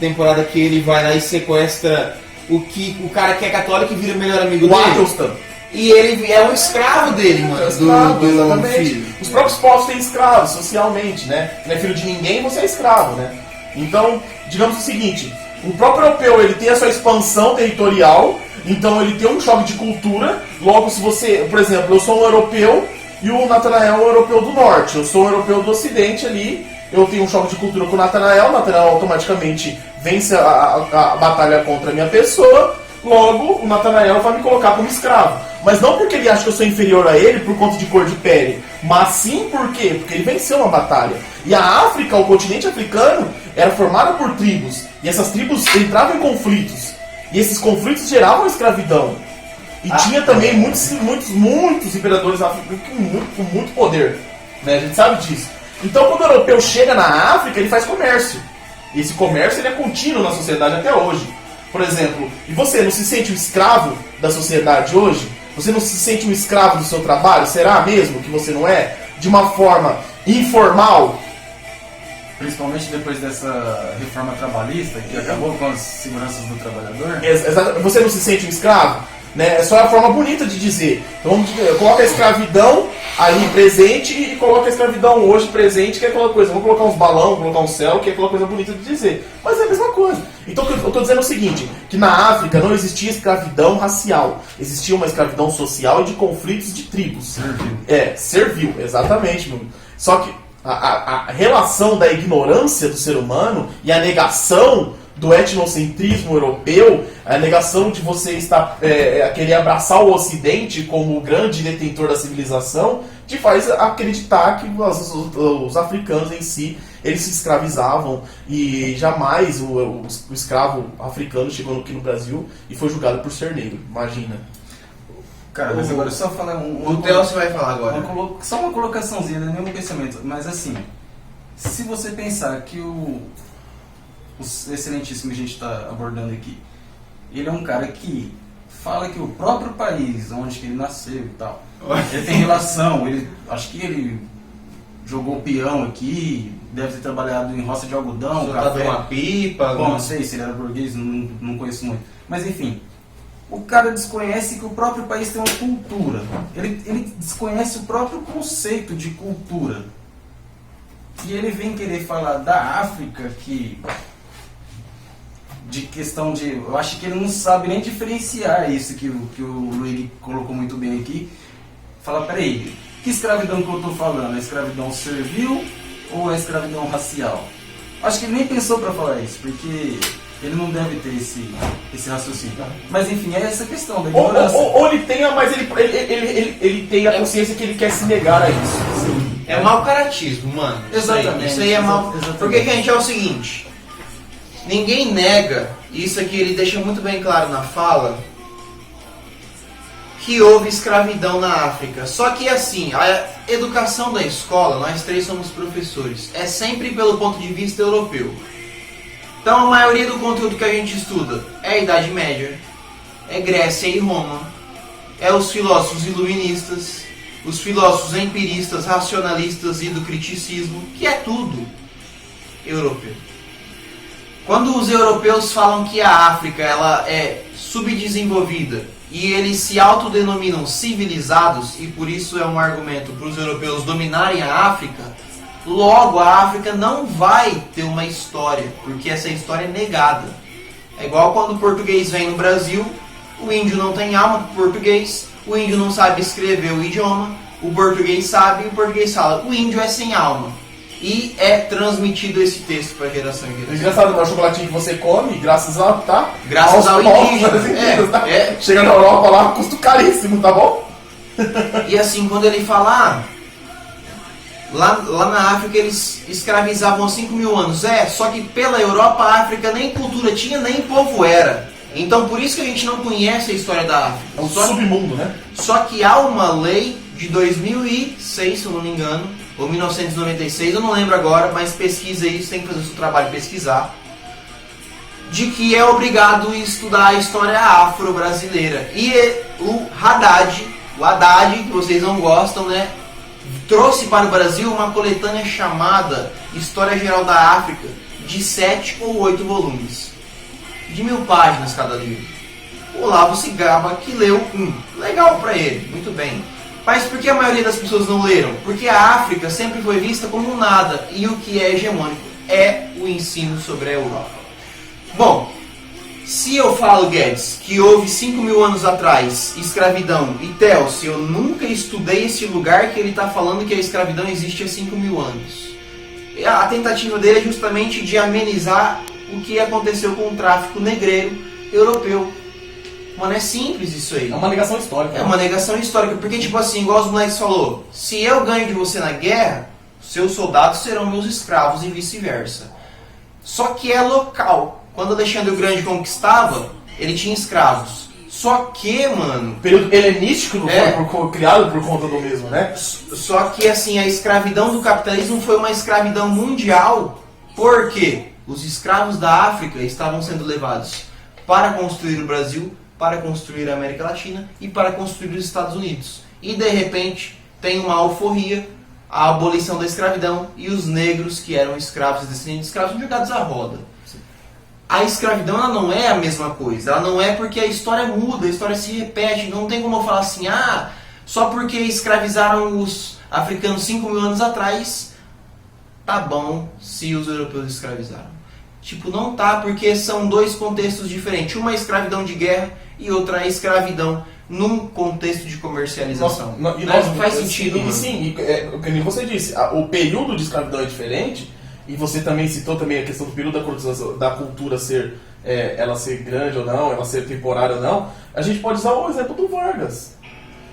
temporada que ele vai lá e sequestra o cara que é católico e vira o melhor amigo dele. Athelstan. E ele é um escravo dele, mano. Do filho. Os próprios povos têm escravos, socialmente, né? Não é filho de ninguém, você é escravo, né? Então, digamos o seguinte, o próprio europeu, ele tem a sua expansão territorial, então ele tem um choque de cultura. Logo, se você, por exemplo, eu sou um europeu e o Natanael é um europeu do norte, eu sou um europeu do ocidente ali, eu tenho um choque de cultura com o Natanael automaticamente vence a batalha contra a minha pessoa, logo o Natanael vai me colocar como escravo. Mas não porque ele acha que eu sou inferior a ele por conta de cor de pele, mas sim por quê? Porque ele venceu uma batalha. E a África, o continente africano, era formado por tribos, e essas tribos entravam em conflitos, e esses conflitos geravam escravidão. E tinha também muitos imperadores africanos com muito poder, né? A gente sabe disso. Então, quando o europeu chega na África, ele faz comércio. E esse comércio ele é contínuo na sociedade até hoje. Por exemplo, e você não se sente um escravo da sociedade hoje? Você não se sente um escravo do seu trabalho? Será mesmo que você não é? De uma forma informal? Principalmente depois dessa reforma trabalhista, que acabou com as seguranças do trabalhador. Você não se sente um escravo? Né? É só a forma bonita de dizer. Então, coloca a escravidão aí presente e coloca a escravidão hoje presente, que é aquela coisa. Vamos colocar uns balão, colocar um céu, que é aquela coisa bonita de dizer. Mas é a mesma coisa. Então, eu estou dizendo o seguinte, que na África não existia escravidão racial. Existia uma escravidão social e de conflitos de tribos. Servil, exatamente. Meu. Só que a relação da ignorância do ser humano e a negação do etnocentrismo europeu, a negação de você estar querer abraçar o Ocidente como o grande detentor da civilização, te faz acreditar que os africanos em si, eles se escravizavam e jamais o escravo africano chegou aqui no Brasil e foi julgado por ser negro. Imagina. Cara, mas agora só falar O Theo você vai falar agora. Só uma colocaçãozinha, não é nenhum pensamento, mas assim, se você pensar que o excelentíssimo que a gente está abordando aqui, ele é um cara que fala que o próprio país onde que ele nasceu e tal, ele tem relação, acho que ele jogou peão aqui, deve ter trabalhado em roça de algodão, café, uma pipa. Bom, não sei se ele era burguês, não conheço muito, mas enfim, o cara desconhece que o próprio país tem uma cultura. Ele desconhece o próprio conceito de cultura. E ele vem querer falar da África de questão de... Eu acho que ele não sabe nem diferenciar isso que o Luigi colocou muito bem aqui. Fala, peraí, que escravidão que eu estou falando? É escravidão servil ou é escravidão racial? Acho que ele nem pensou para falar isso, porque ele não deve ter esse raciocínio. Mas enfim, é essa questão da ignorância. Ou ele tenha, mas ele tem a consciência que ele quer se negar a isso. Sim. É mau caratismo, mano. Exatamente. Isso aí é mau. Exatamente. Porque, gente, é o seguinte: ninguém nega, isso aqui ele deixa muito bem claro na fala, que houve escravidão na África. Só que assim, a educação da escola, nós três somos professores, é sempre pelo ponto de vista europeu. Então a maioria do conteúdo que a gente estuda é a Idade Média, é Grécia e Roma, é os filósofos iluministas, os filósofos empiristas, racionalistas e do criticismo, que é tudo europeu. Quando os europeus falam que a África ela é subdesenvolvida e eles se autodenominam civilizados, e por isso é um argumento para os europeus dominarem a África, logo a África não vai ter uma história, porque essa história é negada. É igual quando o português vem no Brasil, o índio não tem alma para o português, o índio não sabe escrever o idioma, o português sabe e o português fala, o índio é sem alma. E é transmitido esse texto para geração em geração. Engraçado, não é o chocolatinho que você come, graças ao indígena. Tá? Chega na Europa lá, custo caríssimo, tá bom? E assim, quando ele fala, lá na África eles escravizavam há 5 mil anos. Só que pela Europa a África nem cultura tinha, nem povo era. Então por isso que a gente não conhece a história da África. É um submundo, né? Só que há uma lei de 2006, se eu não me engano, ou 1996, eu não lembro agora, mas pesquisa isso, tem que fazer o seu trabalho pesquisar, de que é obrigado estudar a história afro-brasileira. E o Haddad, que vocês não gostam, né, trouxe para o Brasil uma coletânea chamada História Geral da África, de 7 ou 8 volumes, de 1000 páginas cada livro. O Olavo se gaba que leu um. Legal para ele, muito bem. Mas por que a maioria das pessoas não leram? Porque a África sempre foi vista como nada, e o que é hegemônico é o ensino sobre a Europa. Bom, se eu falo, Guedes, que houve 5 mil anos atrás escravidão, e Telce, eu nunca estudei esse lugar que ele está falando que a escravidão existe há 5 mil anos. A tentativa dele é justamente de amenizar o que aconteceu com o tráfico negreiro europeu. Mano, é simples isso aí. É uma negação histórica. É uma negação histórica, porque tipo assim, igual os moleques falou, se eu ganho de você na guerra, seus soldados serão meus escravos e vice-versa. Só que é local. Quando Alexandre o Grande conquistava, ele tinha escravos. Só que, mano... O período helenístico não foi criado por conta do mesmo, né? Só que assim, a escravidão do capitalismo foi uma escravidão mundial. Por quê? Os escravos da África estavam sendo levados para construir o Brasil, para construir a América Latina e para construir os Estados Unidos. E de repente tem uma alforria, a abolição da escravidão, e os negros que eram escravos e descendentes de escravos são jogados à roda. A escravidão ela não é a mesma coisa, ela não é porque a história muda, a história se repete, não tem como eu falar assim, só porque escravizaram os africanos 5 mil anos atrás, tá bom se os europeus escravizaram. Tipo, não tá, porque são dois contextos diferentes. Uma é escravidão de guerra e outra é escravidão num contexto de comercialização. Não faz sentido. Sim, como você disse, o período de escravidão é diferente, e você também citou também a questão do período da cultura ser, ela ser grande ou não, ela ser temporária ou não. A gente pode usar o exemplo do Vargas.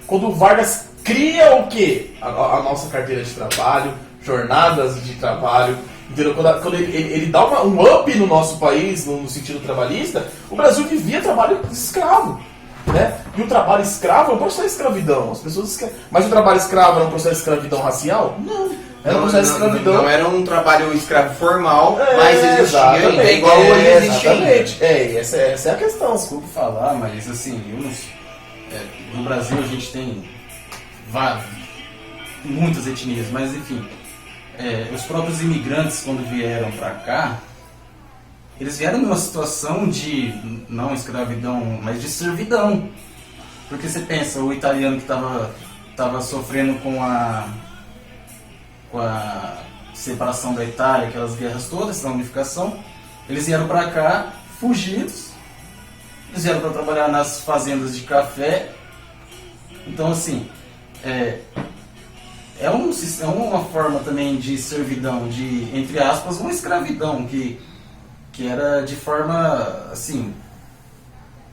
Quando o Vargas cria o quê? A nossa carteira de trabalho, jornadas de trabalho. Entendeu? Quando ele dá um up no nosso país, no sentido trabalhista, o Brasil vivia trabalho escravo. Né? E o trabalho escravo é um processo de escravidão. As pessoas Mas o trabalho escravo era um processo de escravidão racial? Não. Era um processo de escravidão. Não era um trabalho escravo formal, mas existia ainda. É igual hoje existe ainda. Essa é a questão. Desculpa falar, mas assim, no Brasil a gente tem muitas etnias, mas enfim. Os próprios imigrantes, quando vieram para cá, eles vieram numa situação de, não escravidão, mas de servidão. Porque você pensa, o italiano que estava sofrendo com a separação da Itália, aquelas guerras todas, da unificação, eles vieram para cá fugidos, eles vieram para trabalhar nas fazendas de café. Então, assim, é uma forma também de servidão, de, entre aspas, uma escravidão que era de forma, assim,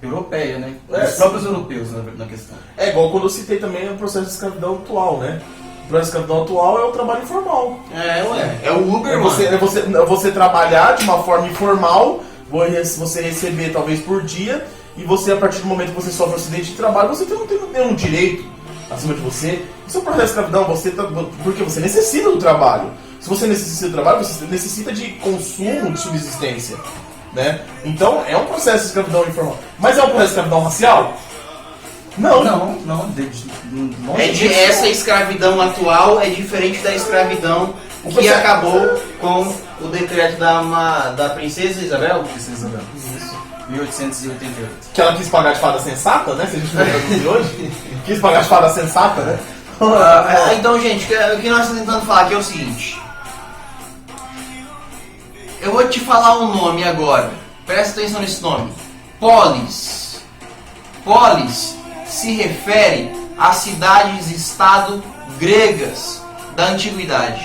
europeia, né? Os próprios europeus na questão. É igual quando eu citei também o processo de escravidão atual, né? O processo de escravidão atual é o trabalho informal. É o Uber, você trabalhar de uma forma informal, você receber talvez por dia, e você, a partir do momento que você sofre um acidente de trabalho, você não tem nenhum direito acima de você. Isso é um processo de escravidão, porque você necessita do trabalho. Se você necessita do trabalho, você necessita de consumo, de subsistência, né? Então, é um processo de escravidão informal. Mas é um processo de escravidão racial? Não. Essa escravidão atual é diferente da escravidão que acabou com o decreto da Princesa Isabel. Princesa Isabel. Isso. 1888. Que ela quis pagar de fada sensata, né? Se a gente for traduzir hoje. Quis pagar de fada sensata, né? Então, gente, o que nós estamos tentando falar aqui é o seguinte. Eu vou te falar um nome agora. Presta atenção nesse nome. Polis. Polis se refere a cidades-estado gregas da antiguidade.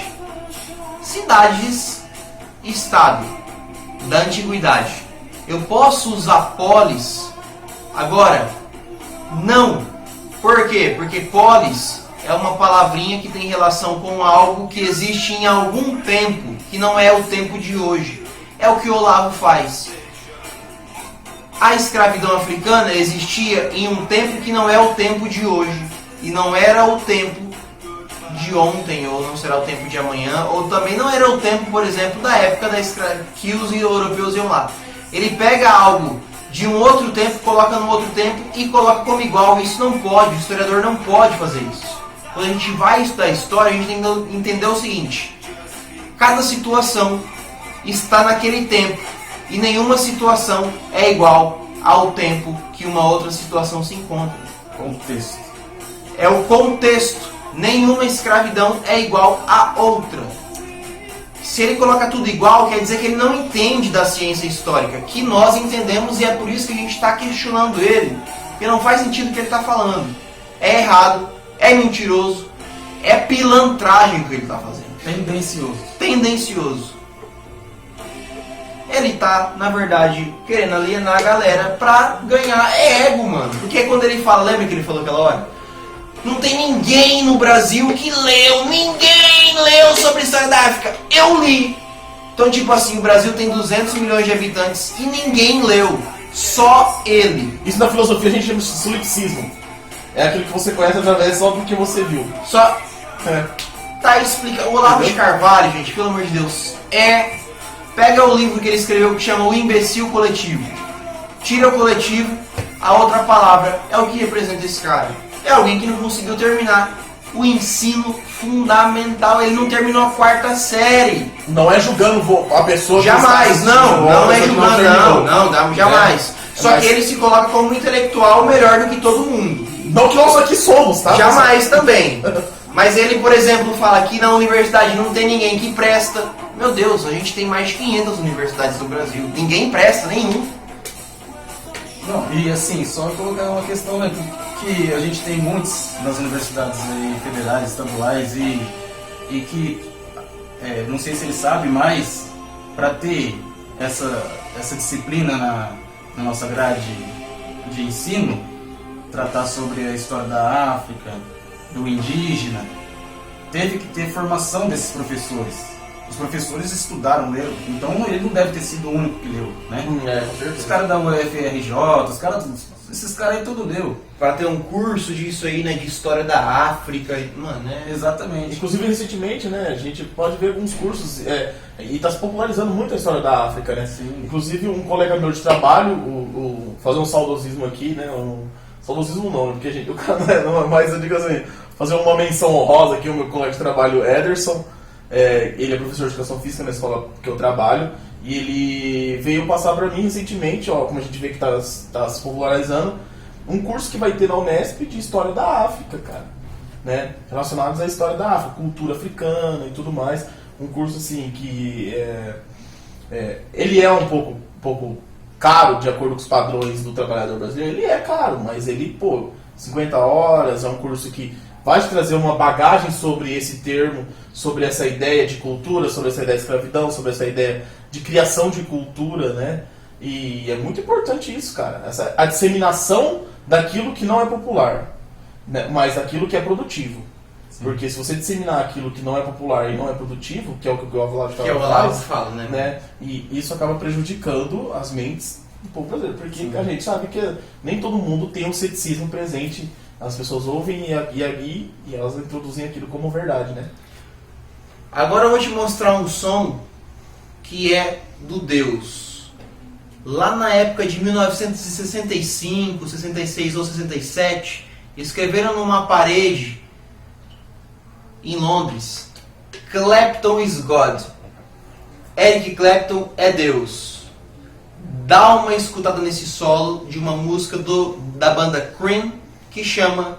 Cidades-estado da antiguidade. Eu posso usar polis agora? Não. Por quê? Porque polis é uma palavrinha que tem relação com algo que existe em algum tempo, que não é o tempo de hoje. É o que o Olavo faz. A escravidão africana existia em um tempo que não é o tempo de hoje. E não era o tempo de ontem, ou não será o tempo de amanhã, ou também não era o tempo, por exemplo, da época que os europeus iam lá. Ele pega algo de um outro tempo, coloca no outro tempo e coloca como igual. Isso não pode, o historiador não pode fazer isso. Quando a gente vai estudar história, a gente tem que entender o seguinte: cada situação está naquele tempo e nenhuma situação é igual ao tempo que uma outra situação se encontra. Contexto. É o contexto. Nenhuma escravidão é igual a outra. Se ele coloca tudo igual, quer dizer que ele não entende da ciência histórica, que nós entendemos, e é por isso que a gente está questionando ele, porque não faz sentido o que ele está falando. É errado, é mentiroso, é pilantragem o que ele está fazendo. Tendencioso. Ele tá, na verdade, querendo alienar a galera pra ganhar ego, mano. Porque quando ele fala, lembra que ele falou aquela hora? Não tem ninguém no Brasil que ninguém leu sobre a história da África. Eu li. Então, tipo assim, o Brasil tem 200 milhões de habitantes e ninguém leu. Só ele. Isso na filosofia a gente chama de solipsismo. É aquilo que você conhece através só do que você viu. Só. Tá, explica. O Olavo de Carvalho, gente, pelo amor de Deus, pega o livro que ele escreveu que chama O Imbecil Coletivo. Tira o coletivo, a outra palavra é o que representa esse cara. É alguém que não conseguiu terminar o ensino fundamental. Ele não terminou a 4ª série. Não é julgando a pessoa que jamais, está não é julgando, não, jamais. Só que ele se coloca como um intelectual melhor do que todo mundo. Não que nós aqui somos, tá? Jamais também. Mas ele, por exemplo, fala que na universidade não tem ninguém que presta. Meu Deus, a gente tem mais de 500 universidades no Brasil. Ninguém presta, nenhum. Não, e assim, só colocar uma questão, né, que a gente tem muitos nas universidades aí, federais, estaduais, e que, não sei se ele sabe, mas para ter essa disciplina na nossa grade de ensino, tratar sobre a história da África, do indígena, teve que ter formação desses professores. Os professores estudaram, leram, então ele não deve ter sido o único que leu, né? Com certeza. Os caras da UFRJ, esses caras aí tudo deu. Para ter um curso disso aí, né, de história da África, mano, Exatamente. Inclusive, recentemente, né, a gente pode ver alguns cursos, e está se popularizando muito a história da África, né? Sim. Inclusive, um colega meu de trabalho, fazer um saudosismo aqui, né, saudosismo não, porque o cara não é mais, eu digo assim, fazer uma menção honrosa aqui, o meu colega de trabalho, Ederson. Ele é professor de educação física na escola que eu trabalho, E ele veio passar pra mim recentemente, ó, como a gente vê que tá se popularizando, um curso que vai ter na Unesp de História da África, cara. Né? Relacionados à história da África, cultura africana e tudo mais. Um curso assim que ele é um pouco caro de acordo com os padrões do trabalhador brasileiro. Ele é caro, mas ele, 50 horas, é um curso que vai te trazer uma bagagem sobre esse termo, sobre essa ideia de cultura, sobre essa ideia de escravidão, sobre essa ideia de criação de cultura, né? E é muito importante isso, cara. A disseminação daquilo que não é popular, né? Mas daquilo que é produtivo. Sim. Porque se você disseminar aquilo que não é popular e não é produtivo, que é o que o Olavo fala, né? E isso acaba prejudicando as mentes do povo brasileiro. Porque sim, a gente sabe que nem todo mundo tem um ceticismo presente. As pessoas ouvem e elas introduzem aquilo como verdade, né? Agora eu vou te mostrar um som que é do Deus. Lá na época de 1965, 66 ou 67, escreveram numa parede em Londres: Clapton is God. Eric Clapton é Deus. Dá uma escutada nesse solo de uma música da banda Cream que chama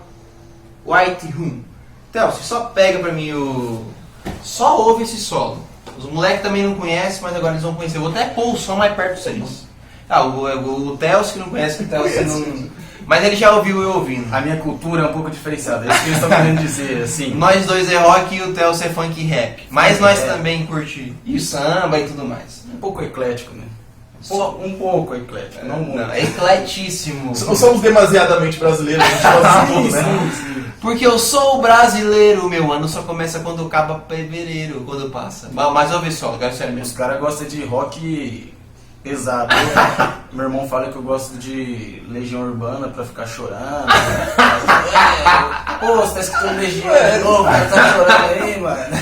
White Room. Então, você só pega pra mim só ouve esse solo. Os moleques também não conhecem, mas agora eles vão conhecer. Eu vou até pôr o som mais perto de vocês. O Theo que não conhece, que o Theo não... Mas ele já ouviu eu ouvindo. A minha cultura é um pouco diferenciada, é isso que eles estão querendo dizer, assim. Nós dois é rock e o Theo é funk e rap. Mas nós também curte e samba e tudo mais. Um pouco eclético, né? Um pouco eclético, não muito. É ecletíssimo. Não somos demasiadamente brasileiros, a gente faz tudo, sim. Porque eu sou brasileiro, meu ano só começa quando acaba fevereiro, quando passa. Mas ouve só, quero sério mesmo. Os caras gostam de rock pesado. Meu irmão fala que eu gosto de Legião Urbana pra ficar chorando. Pô, você tá escutando Legião de novo, cara, tá chorando aí, mano.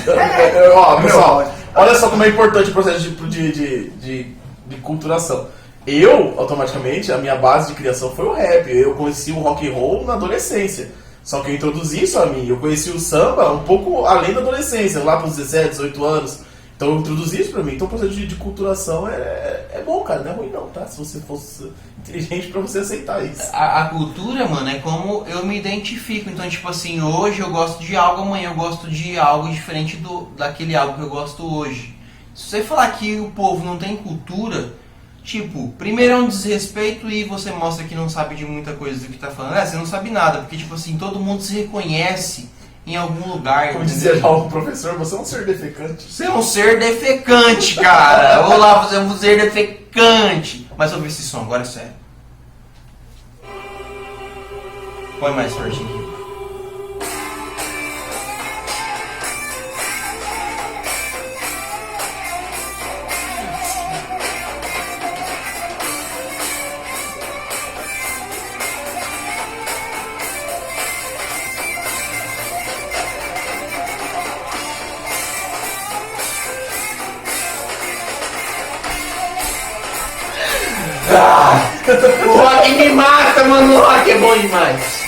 Ó, pessoal, olha só como é importante o processo de culturação. Eu, automaticamente, a minha base de criação foi o rap. Eu conheci o rock and roll na adolescência. Só que eu introduzi isso a mim. Eu conheci o samba um pouco além da adolescência, lá para os 17, 18 anos. Então eu introduzi isso pra mim. Então o processo de culturação é bom, cara. Não é ruim não, tá? Se você fosse inteligente pra você aceitar isso. A cultura, mano, é como eu me identifico. Então, tipo assim, hoje eu gosto de algo, amanhã eu gosto de algo diferente daquele algo que eu gosto hoje. Se você falar que o povo não tem cultura, tipo, primeiro é um desrespeito e você mostra que não sabe de muita coisa do que tá falando. Você não sabe nada, porque, tipo assim, todo mundo se reconhece em algum lugar. Como dizia já o professor, você é um ser defecante. Você é um ser defecante, cara. Olá, você é um ser defecante. Mas ouve esse som, agora é sério. Põe mais forte aqui. O rock me mata, mano. O rock é bom demais.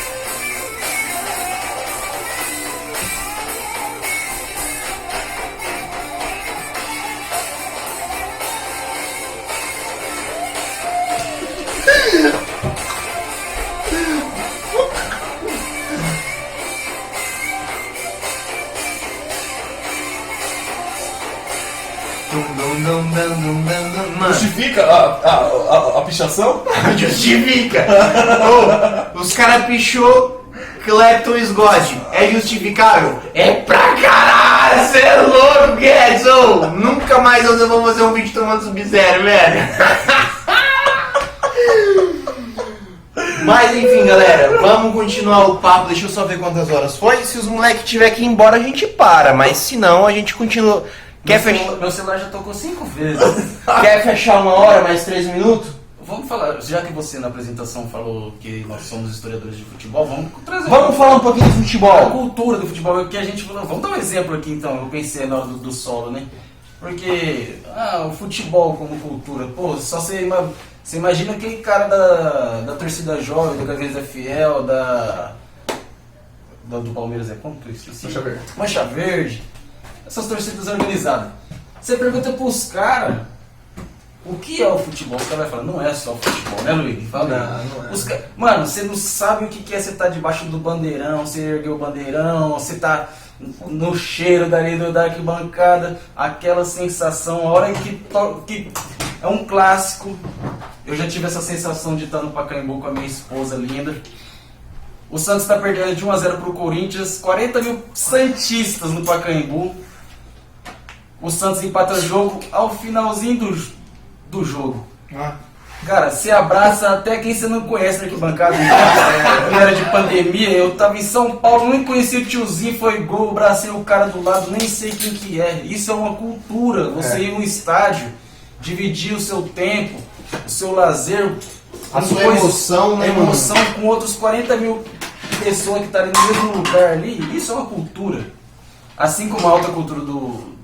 Justifica a pichação? Justifica. Os caras pichou Clapton is God. É justificável? É pra caralho. Você é louco, Guedes. Nunca mais eu vou fazer um vídeo tomando Sub-Zero, velho. Mas enfim, galera, vamos continuar o papo. Deixa eu só ver quantas horas foi. Se os moleques tiver que ir embora, a gente para. Mas se não, a gente continua. Meu celular já tocou 5 vezes. Quer fechar 1 hora, mais 3 minutos? Vamos falar, já que você na apresentação falou que nós somos historiadores de futebol, Vamos falar um pouquinho de futebol. A cultura do futebol, que a gente falou. Vamos dar um exemplo aqui então, eu pensei na hora do solo, né? Porque, o futebol como cultura, pô, só você imagina aquele cara da torcida jovem, do Gaviões da Fiel, do Palmeiras, como que eu esqueci? Mancha Verde. Essas torcidas organizadas. Você pergunta pros caras, o que é o futebol? Os caras vão falar, não é só futebol, né, Luiz? Fala aí. Não é. Mano, você não sabe o que é você tá debaixo do bandeirão, você ergueu o bandeirão, você tá no cheiro dali da arquibancada, aquela sensação, a hora que é um clássico. Eu já tive essa sensação de estar no Pacaembu com a minha esposa linda. O Santos está perdendo de 1-0 pro Corinthians, 40 mil santistas no Pacaembu. O Santos empata o jogo ao finalzinho do jogo. Cara, você abraça até quem você não conhece na arquibancada. Eu era de pandemia, eu tava em São Paulo, nem conhecia o tiozinho, foi gol, abracei o cara do lado, nem sei quem que é. Isso é uma cultura, você ir num estádio, dividir o seu tempo, o seu lazer, A sua emoção, né, a emoção com outros 40 mil pessoas que estão ali no mesmo lugar ali, isso é uma cultura. Assim como a alta cultura do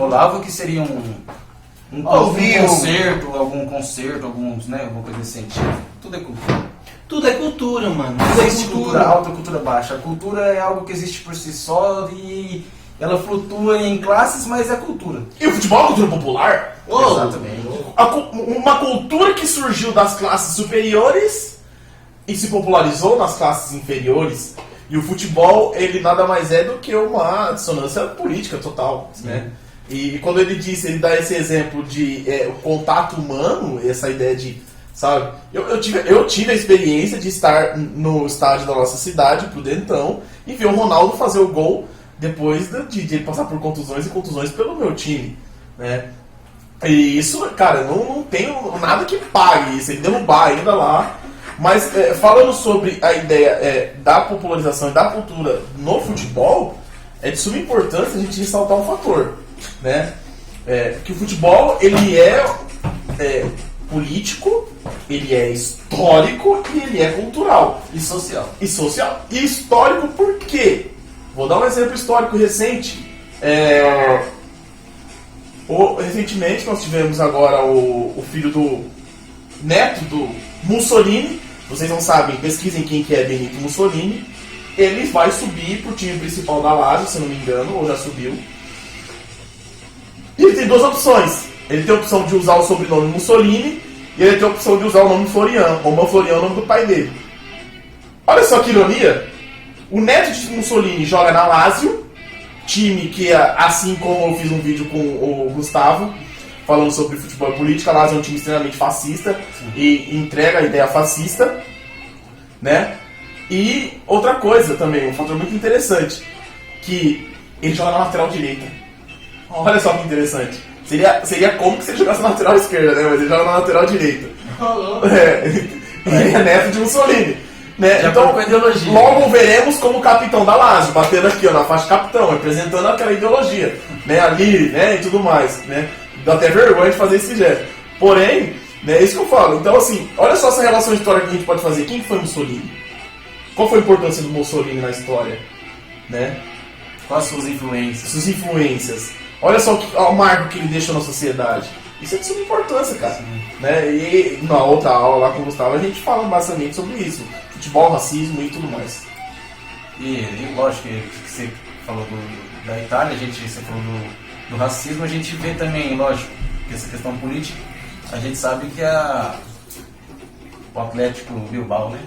Olavo, que seria algum concerto, alguns, né, alguma coisa desse sentido. Tudo é cultura. Tudo é cultura, mano. Não Tudo é existe cultura alta ou cultura baixa. A cultura é algo que existe por si só e ela flutua em classes, mas é cultura. E o futebol é uma cultura popular? Exatamente. Uma cultura que surgiu das classes superiores e se popularizou nas classes inferiores. E o futebol, ele nada mais é do que uma dissonância política total, né? E quando ele dá esse exemplo de o contato humano, essa ideia de, sabe? Eu tive a experiência de estar no estádio da nossa cidade, pro Dentão, e ver o Ronaldo fazer o gol depois de ele passar por contusões e contusões pelo meu time, né? E isso, cara, não tenho nada que pague isso, ele derrubar ainda lá. Mas falando sobre a ideia da popularização e da cultura no futebol, é de suma importância a gente ressaltar um fator, né? Que o futebol, ele é político, ele é histórico e ele é cultural. E social. E social. E histórico por quê? Vou dar um exemplo histórico recente. Recentemente nós tivemos agora o filho do neto do Mussolini. Vocês não sabem, pesquisem quem que é Benito Mussolini. Ele vai subir pro time principal da Lazio, se não me engano, ou já subiu. E ele tem duas opções. Ele tem a opção de usar o sobrenome Mussolini e ele tem a opção de usar o nome Florian. Romão Florian é o nome do pai dele. Olha só que ironia. O neto de Mussolini joga na Lazio, time que, assim como eu fiz um vídeo com o Gustavo, falando sobre futebol e política, a Lazio é um time extremamente fascista e entrega a ideia fascista, né? E outra coisa também, um fator muito interessante, que ele joga na lateral direita. Olha só que interessante. Seria como que se ele jogasse na lateral esquerda, né? Mas ele joga na lateral direita. Ele é neto de Mussolini. Né? Então, logo veremos como capitão da Lazio, batendo aqui ó, na faixa capitão, representando aquela ideologia, né? Ali, né? E tudo mais, né? Dá até vergonha de fazer esse gesto. Porém, né, é isso que eu falo. Então, assim, olha só essa relação histórica que a gente pode fazer. Quem foi Mussolini? Qual foi a importância do Mussolini na história? Né? Quais suas influências? Suas influências. Olha só o marco que ele deixou na sociedade. Isso é de suma importância, cara. Né? E na outra aula lá com o Gustavo a gente fala basicamente sobre isso. Futebol, racismo e tudo mais. E lógico que você falou da Itália, você falou do racismo, a gente vê também, lógico, que essa questão política, a gente sabe que o Atlético Bilbao, né?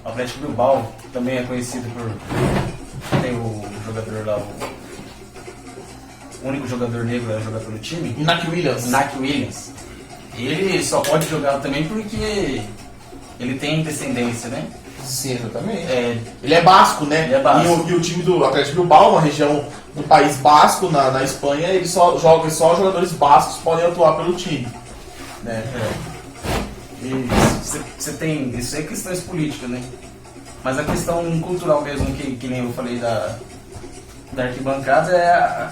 O Atlético Bilbao também é conhecido por... Tem o jogador lá, o único jogador negro a jogar pelo time. Iñaki Williams. Ele só pode jogar também porque ele tem descendência, né? Sim, exatamente. Ele é basco, né? Ele é basco. E o time do Atlético Bilbao, uma região do país basco, na Espanha, eles só jogadores bascos podem atuar pelo time. Né? E você tem... Isso é questões políticas, né? Mas a questão cultural mesmo, que nem eu falei da arquibancada, é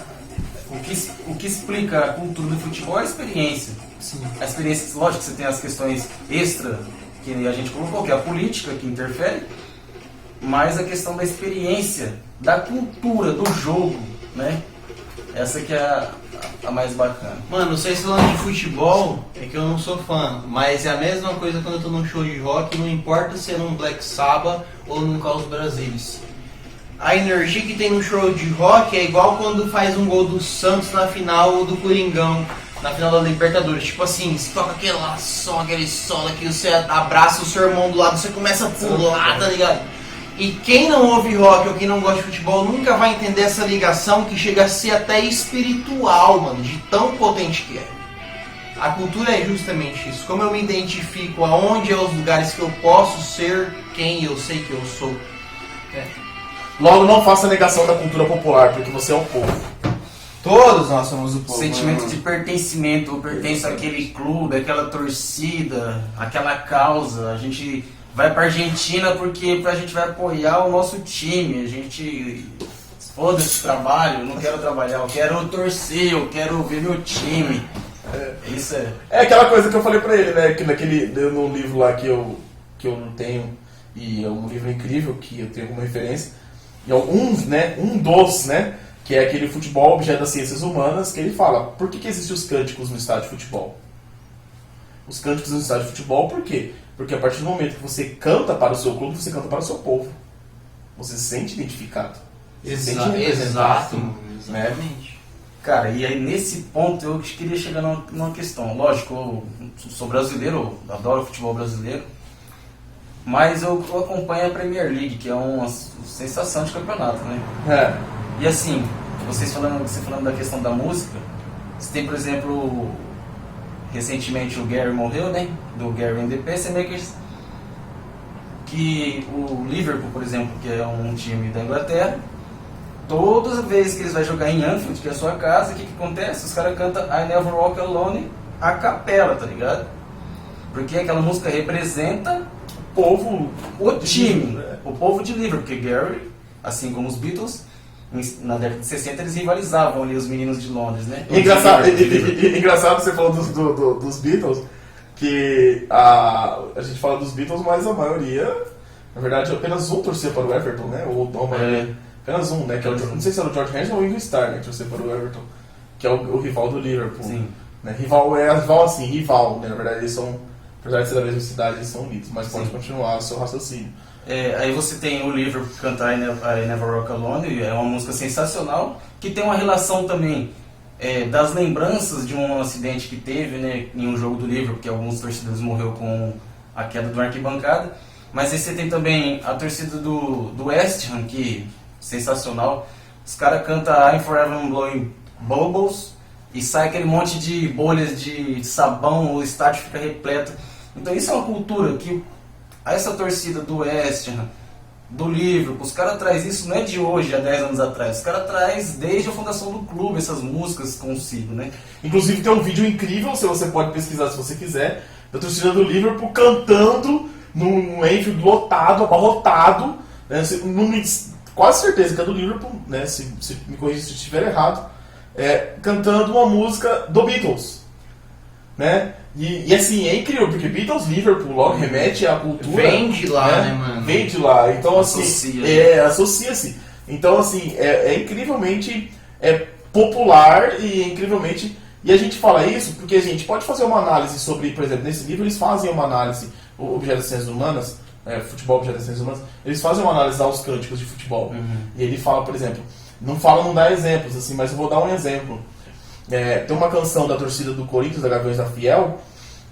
o que explica a cultura do futebol é a experiência. Sim. A experiência, lógico que você tem as questões extra que a gente colocou, que é a política que interfere, mas a questão da experiência, da cultura, do jogo, né? Essa que é a mais bacana. Mano, vocês falando de futebol, é que eu não sou fã, mas é a mesma coisa quando eu tô num show de rock, não importa se é num Black Sabbath ou num Caos Brasilis. A energia que tem no show de rock é igual quando faz um gol do Santos na final ou do Coringão. na final da Libertadores. Tipo assim, você toca aquele solo que você abraça o seu irmão do lado, você começa a pular, tá ligado? E quem não ouve rock ou quem não gosta de futebol nunca vai entender essa ligação que chega a ser até espiritual, mano, de tão potente que é. A cultura é justamente isso. Como eu me identifico, aonde é os lugares que eu posso ser quem eu sei que eu sou. Logo, não faça negação da cultura popular, porque você é um povo. Todos nós somos o povo. Sentimento de pertencimento, eu pertenço àquele clube, àquela torcida, àquela causa. A gente vai pra Argentina porque a gente vai apoiar o nosso time. A gente foda-se trabalho, eu não quero trabalhar, eu quero torcer, eu quero ver meu time. Isso é. É aquela coisa que eu falei pra ele, né? Que no livro lá que eu não tenho, e é um livro incrível que eu tenho como referência, e alguns, né? Um dos, né? Que é aquele futebol, objeto das ciências humanas, que ele fala, por que existem os cânticos no estádio de futebol? Os cânticos no estádio de futebol, por quê? Porque a partir do momento que você canta para o seu clube, você canta para o seu povo. Você se sente identificado. Você se sente representado, né? Exatamente. Cara, e aí nesse ponto eu queria chegar numa questão. Lógico, eu sou brasileiro, eu adoro futebol brasileiro, mas eu acompanho a Premier League, que é uma sensação de campeonato, né? E assim, você falando da questão da música, você tem, por exemplo, recentemente o Gary morreu, né? Do Gary and the Pacemakers, que o Liverpool, por exemplo, que é um time da Inglaterra, todas as vezes que eles vão jogar em Anfield, que é a sua casa, o que acontece? Os caras cantam I Never Walk Alone a capela, tá ligado? Porque aquela música representa O povo, o time, o povo de Liverpool, porque Gary, assim como os Beatles, na década de 60 eles rivalizavam ali os meninos de Londres, né? Engraçado você falou dos Beatles, que a gente fala dos Beatles, mas a maioria, na verdade, apenas um torcia para o Everton, né? Ou a maioria, apenas um, né? Que não sei se era o George Harrison ou o Ringo Starr, né? Que torcia para o Everton, que é o rival do Liverpool. Sim. Né? Rival, né? Na verdade, eles são, apesar de ser da mesma cidade, eles são unidos, mas pode continuar o seu raciocínio. Aí você tem o Liverpool cantar I Never Walk Alone, é uma música sensacional, que tem uma relação também das lembranças de um acidente que teve, né, em um jogo do Liverpool, que alguns torcedores morreram com a queda do arquibancada. Mas aí você tem também a torcida do West Ham, que sensacional. Os caras cantam I'm Forever Blowing Bubbles e sai aquele monte de bolhas de sabão, o estádio fica repleto. Então isso é uma cultura que essa torcida do West Ham, do Liverpool, os caras trazem isso não é de hoje, há 10 anos atrás. Os caras trazem desde a fundação do clube essas músicas consigo, né? Inclusive tem um vídeo incrível, se você pode pesquisar se você quiser, da torcida do Liverpool cantando num Anfield lotado, abarrotado, né? Quase certeza que é do Liverpool, né? Se me corrija se estiver errado, cantando uma música do Beatles, né? E assim, é incrível, porque Beatles, Liverpool logo remete à cultura. Vem de lá, né, mano? Vem de lá. Então, assim, Associa-se. Então, assim, é incrivelmente popular e incrivelmente... E a gente fala isso porque a gente pode fazer uma análise sobre, por exemplo, nesse livro eles fazem uma análise, o Objeto das Ciências Humanas, futebol, Objeto das Ciências Humanas, eles fazem uma análise aos cânticos de futebol. E ele fala, por exemplo, não dá exemplos, assim, mas eu vou dar um exemplo. Tem uma canção da torcida do Corinthians, da Gaviões da Fiel,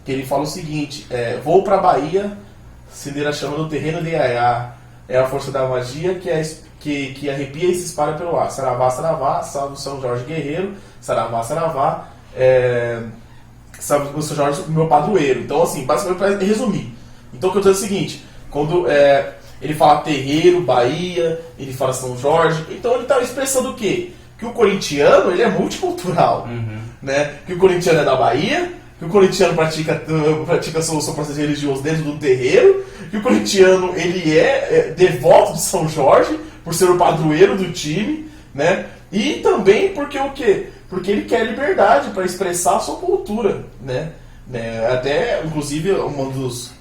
que ele fala o seguinte: vou pra Bahia, acender a chama no terreno de Iaiá, é a força da magia que arrepia e se espalha pelo ar. Saravá, saravá, salve o São Jorge Guerreiro, saravá, saravá, salve o São Jorge, meu padroeiro. Então, assim, basicamente para resumir. Então, o que eu estou dizendo é o seguinte: quando ele fala terreiro, Bahia, ele fala São Jorge, então ele está expressando o quê? Que o corintiano ele é multicultural, né? Que o corintiano é da Bahia, que o corintiano pratica seu processo religioso dentro do terreiro, que o corintiano ele é devoto de São Jorge por ser o padroeiro do time, né? E também porque o quê? Porque ele quer liberdade para expressar a sua cultura, né? Até, inclusive, um dos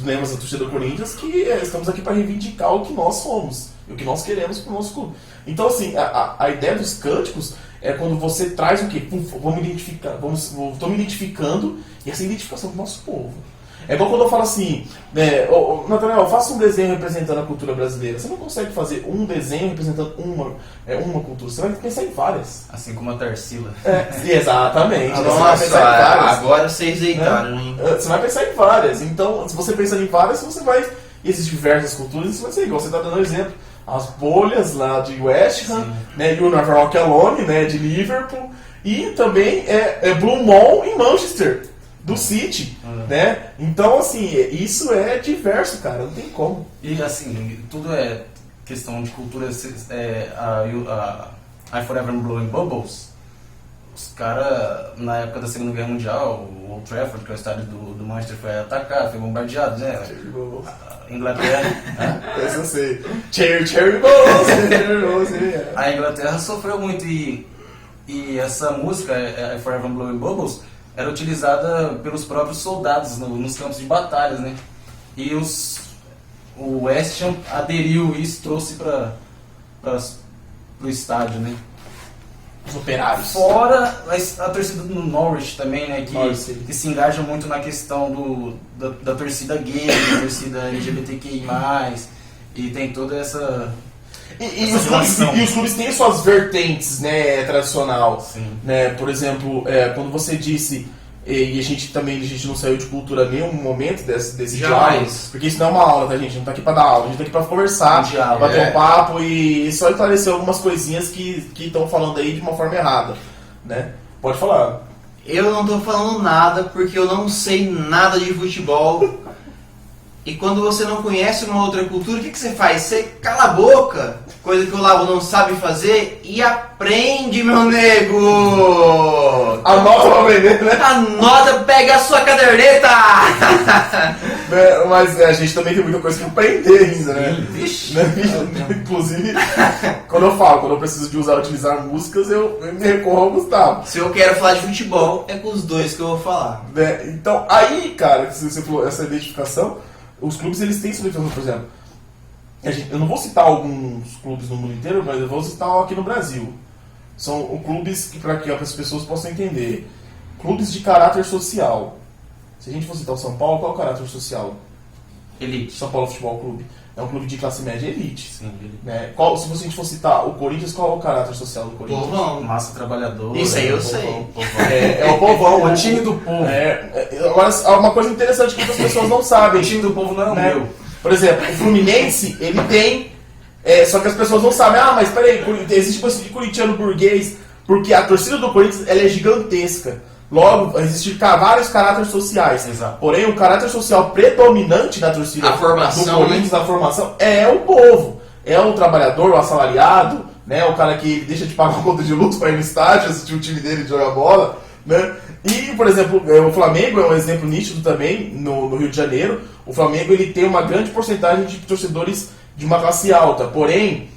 lemas da torcida do Corinthians que estamos aqui para reivindicar o que nós somos. O que nós queremos para o nosso clube. Então, assim, a ideia dos cânticos é quando você traz o quê? Estou me identificando, e essa identificação do nosso povo. É igual quando eu falo assim, Nathanael, faça um desenho representando a cultura brasileira. Você não consegue fazer um desenho representando uma cultura, você vai pensar em várias. Assim como a Tarsila. Exatamente. Você vai Nossa, pensar em várias, agora vocês deitaram, hein? Você vai pensar em várias. Então, se você pensar em várias, você vai... Existem diversas culturas, isso vai ser igual. Você está dando um exemplo. As bolhas lá de West Ham, né, You Never Walk Alone, né, de Liverpool. E também Blue Mall em Manchester, do City, né? Então, assim, isso é diverso, cara, não tem como. E, assim, tudo é questão de cultura. I Forever Blowing Bubbles, os caras, na época da Segunda Guerra Mundial, o Old Trafford, que é o estádio do Manchester, foi atacado, foi bombardeado, né? A Inglaterra... Essa eu sei. Cherry Balls, A Inglaterra sofreu muito e essa música, I Forever Blowing Bubbles, era utilizada pelos próprios soldados nos campos de batalhas, né? E o West Ham aderiu isso, trouxe para o estádio, né? Os operários. Fora a torcida do Norwich também, né? Que se engaja muito na questão da torcida gay, da torcida LGBTQI+, e tem toda essa... E os clubes têm suas vertentes, né, tradicional. Sim. Né? Por exemplo, quando você disse, e a gente não saiu de cultura em nenhum momento desse diálogo, porque isso não é uma aula, tá, gente? Não tá aqui pra dar aula, a gente tá aqui pra conversar, bater um papo e só esclarecer algumas coisinhas que estão falando aí de uma forma errada, né? Pode falar. Eu não tô falando nada porque eu não sei nada de futebol. E quando você não conhece uma outra cultura, o que você faz? Você cala a boca, coisa que o Lavo não sabe fazer, e aprende, meu nego! Anota pra aprender, né? Anota, pega a sua caderneta! Mas a gente também tem muita coisa que aprender ainda, né? Vixe! Inclusive, quando eu preciso utilizar músicas, eu me recorro ao Gustavo. Se eu quero falar de futebol, é com os dois que eu vou falar. Né? Então, aí, cara, se você falou essa identificação, os clubes eles têm sua, por exemplo, eu não vou citar alguns clubes no mundo inteiro, mas eu vou citar aqui no Brasil. São clubes que, para que as pessoas possam entender, clubes de caráter social. Se a gente for citar o São Paulo, qual é o caráter social? Elite. São Paulo Futebol Clube. É um clube de classe média elite. Sim, elite. Né? Se a gente for citar o Corinthians, qual é o caráter social do Corinthians? Povão. Massa trabalhadora. Isso aí eu povão, sei. povão. É o povão. O time do povo. Agora, uma coisa interessante que as pessoas não sabem. O time do povo não é o né? meu. Por exemplo, o Fluminense, ele tem... só que as pessoas não sabem. Mas peraí, existe uma coisa de corintiano burguês, porque a torcida do Corinthians ela é gigantesca. Logo, existem vários caráteres sociais. Exato. Porém, o caráter social predominante da torcida A formação, do Corinthians, da formação, é o povo. É o trabalhador, o assalariado, né? O cara que deixa de pagar a conta de luz para ir no estádio, assistir o time dele jogar bola. Né? E, por exemplo, o Flamengo é um exemplo nítido também no Rio de Janeiro. O Flamengo ele tem uma grande porcentagem de torcedores de uma classe alta. Porém,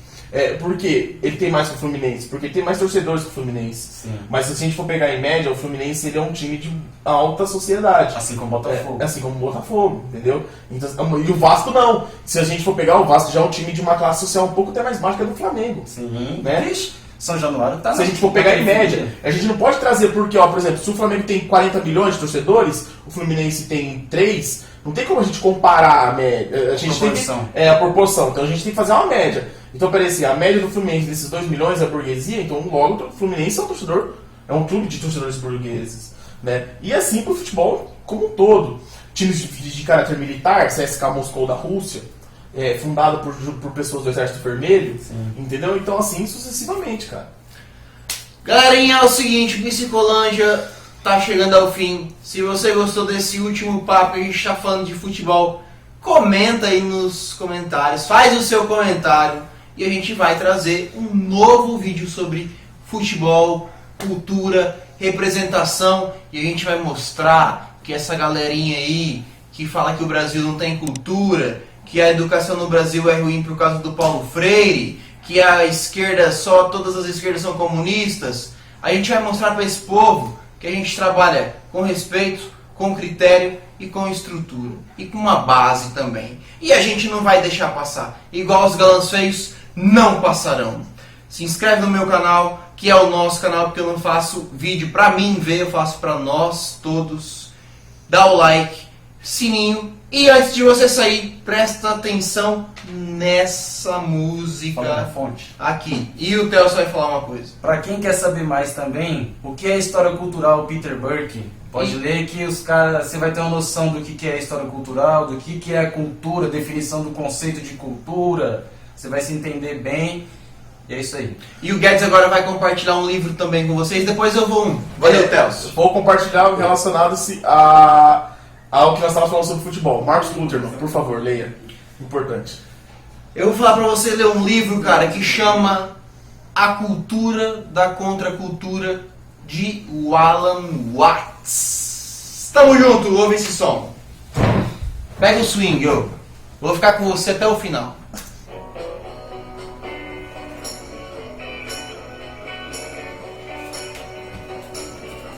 por que ele tem mais que o Fluminense? Porque ele tem mais torcedores que o Fluminense. Sim. Mas se a gente for pegar em média, o Fluminense ele é um time de alta sociedade. Assim como o Botafogo. Assim como o Botafogo, entendeu? Então, e o Vasco não. Se a gente for pegar o Vasco, já é um time de uma classe social um pouco até mais baixa que a do Flamengo. Sim. Né? Vixe, São Januário tá Se a gente for pegar em média, a gente não pode trazer porque, por exemplo, se o Flamengo tem 40 milhões de torcedores, o Fluminense tem 3, não tem como a gente comparar a média. A gente proporção. Tem a proporção. Então a gente tem que fazer uma média. Então, peraí, assim, a média do Fluminense desses 2 milhões é a burguesia, então logo o Fluminense é um clube de torcedores burgueses. Né? E assim pro futebol como um todo. Times de caráter militar, CSKA Moscou da Rússia, fundado por pessoas do Exército Vermelho, entendeu? Então assim sucessivamente, cara. Galerinha, é o seguinte, Psicolândia tá chegando ao fim. Se você gostou desse último papo que a gente tá falando de futebol, comenta aí nos comentários, faz o seu comentário e a gente vai trazer um novo vídeo sobre futebol, cultura, representação e a gente vai mostrar que essa galerinha aí que fala que o Brasil não tem cultura, que a educação no Brasil é ruim por causa do Paulo Freire, que a esquerda todas as esquerdas são comunistas, a gente vai mostrar para esse povo que a gente trabalha com respeito, com critério e com estrutura. E com uma base também. E a gente não vai deixar passar. Igual os galãs feios não passarão. Se inscreve no meu canal, que é o nosso canal, porque eu não faço vídeo pra mim ver, eu faço pra nós todos. Dá o like, sininho. E antes de você sair, presta atenção nessa música Fala na fonte. aqui. E o Telso vai falar uma coisa. Para quem quer saber mais também, o que é história cultural Peter Burke, pode ler que os caras, você vai ter uma noção do que é história cultural, do que é cultura, definição do conceito de cultura, você vai se entender bem, e é isso aí. E o Guedes agora vai compartilhar um livro também com vocês, depois eu vou um. Valeu, Telso. Vou compartilhar o relacionado-se ao que nós estávamos falando sobre futebol. Marcos Luterman, por favor, leia. Importante. Eu vou falar pra você ler um livro, cara, que chama A Cultura da Contracultura, de Alan Watts. Tamo junto, ouve esse som. Pega o swing, eu. Vou ficar com você até o final.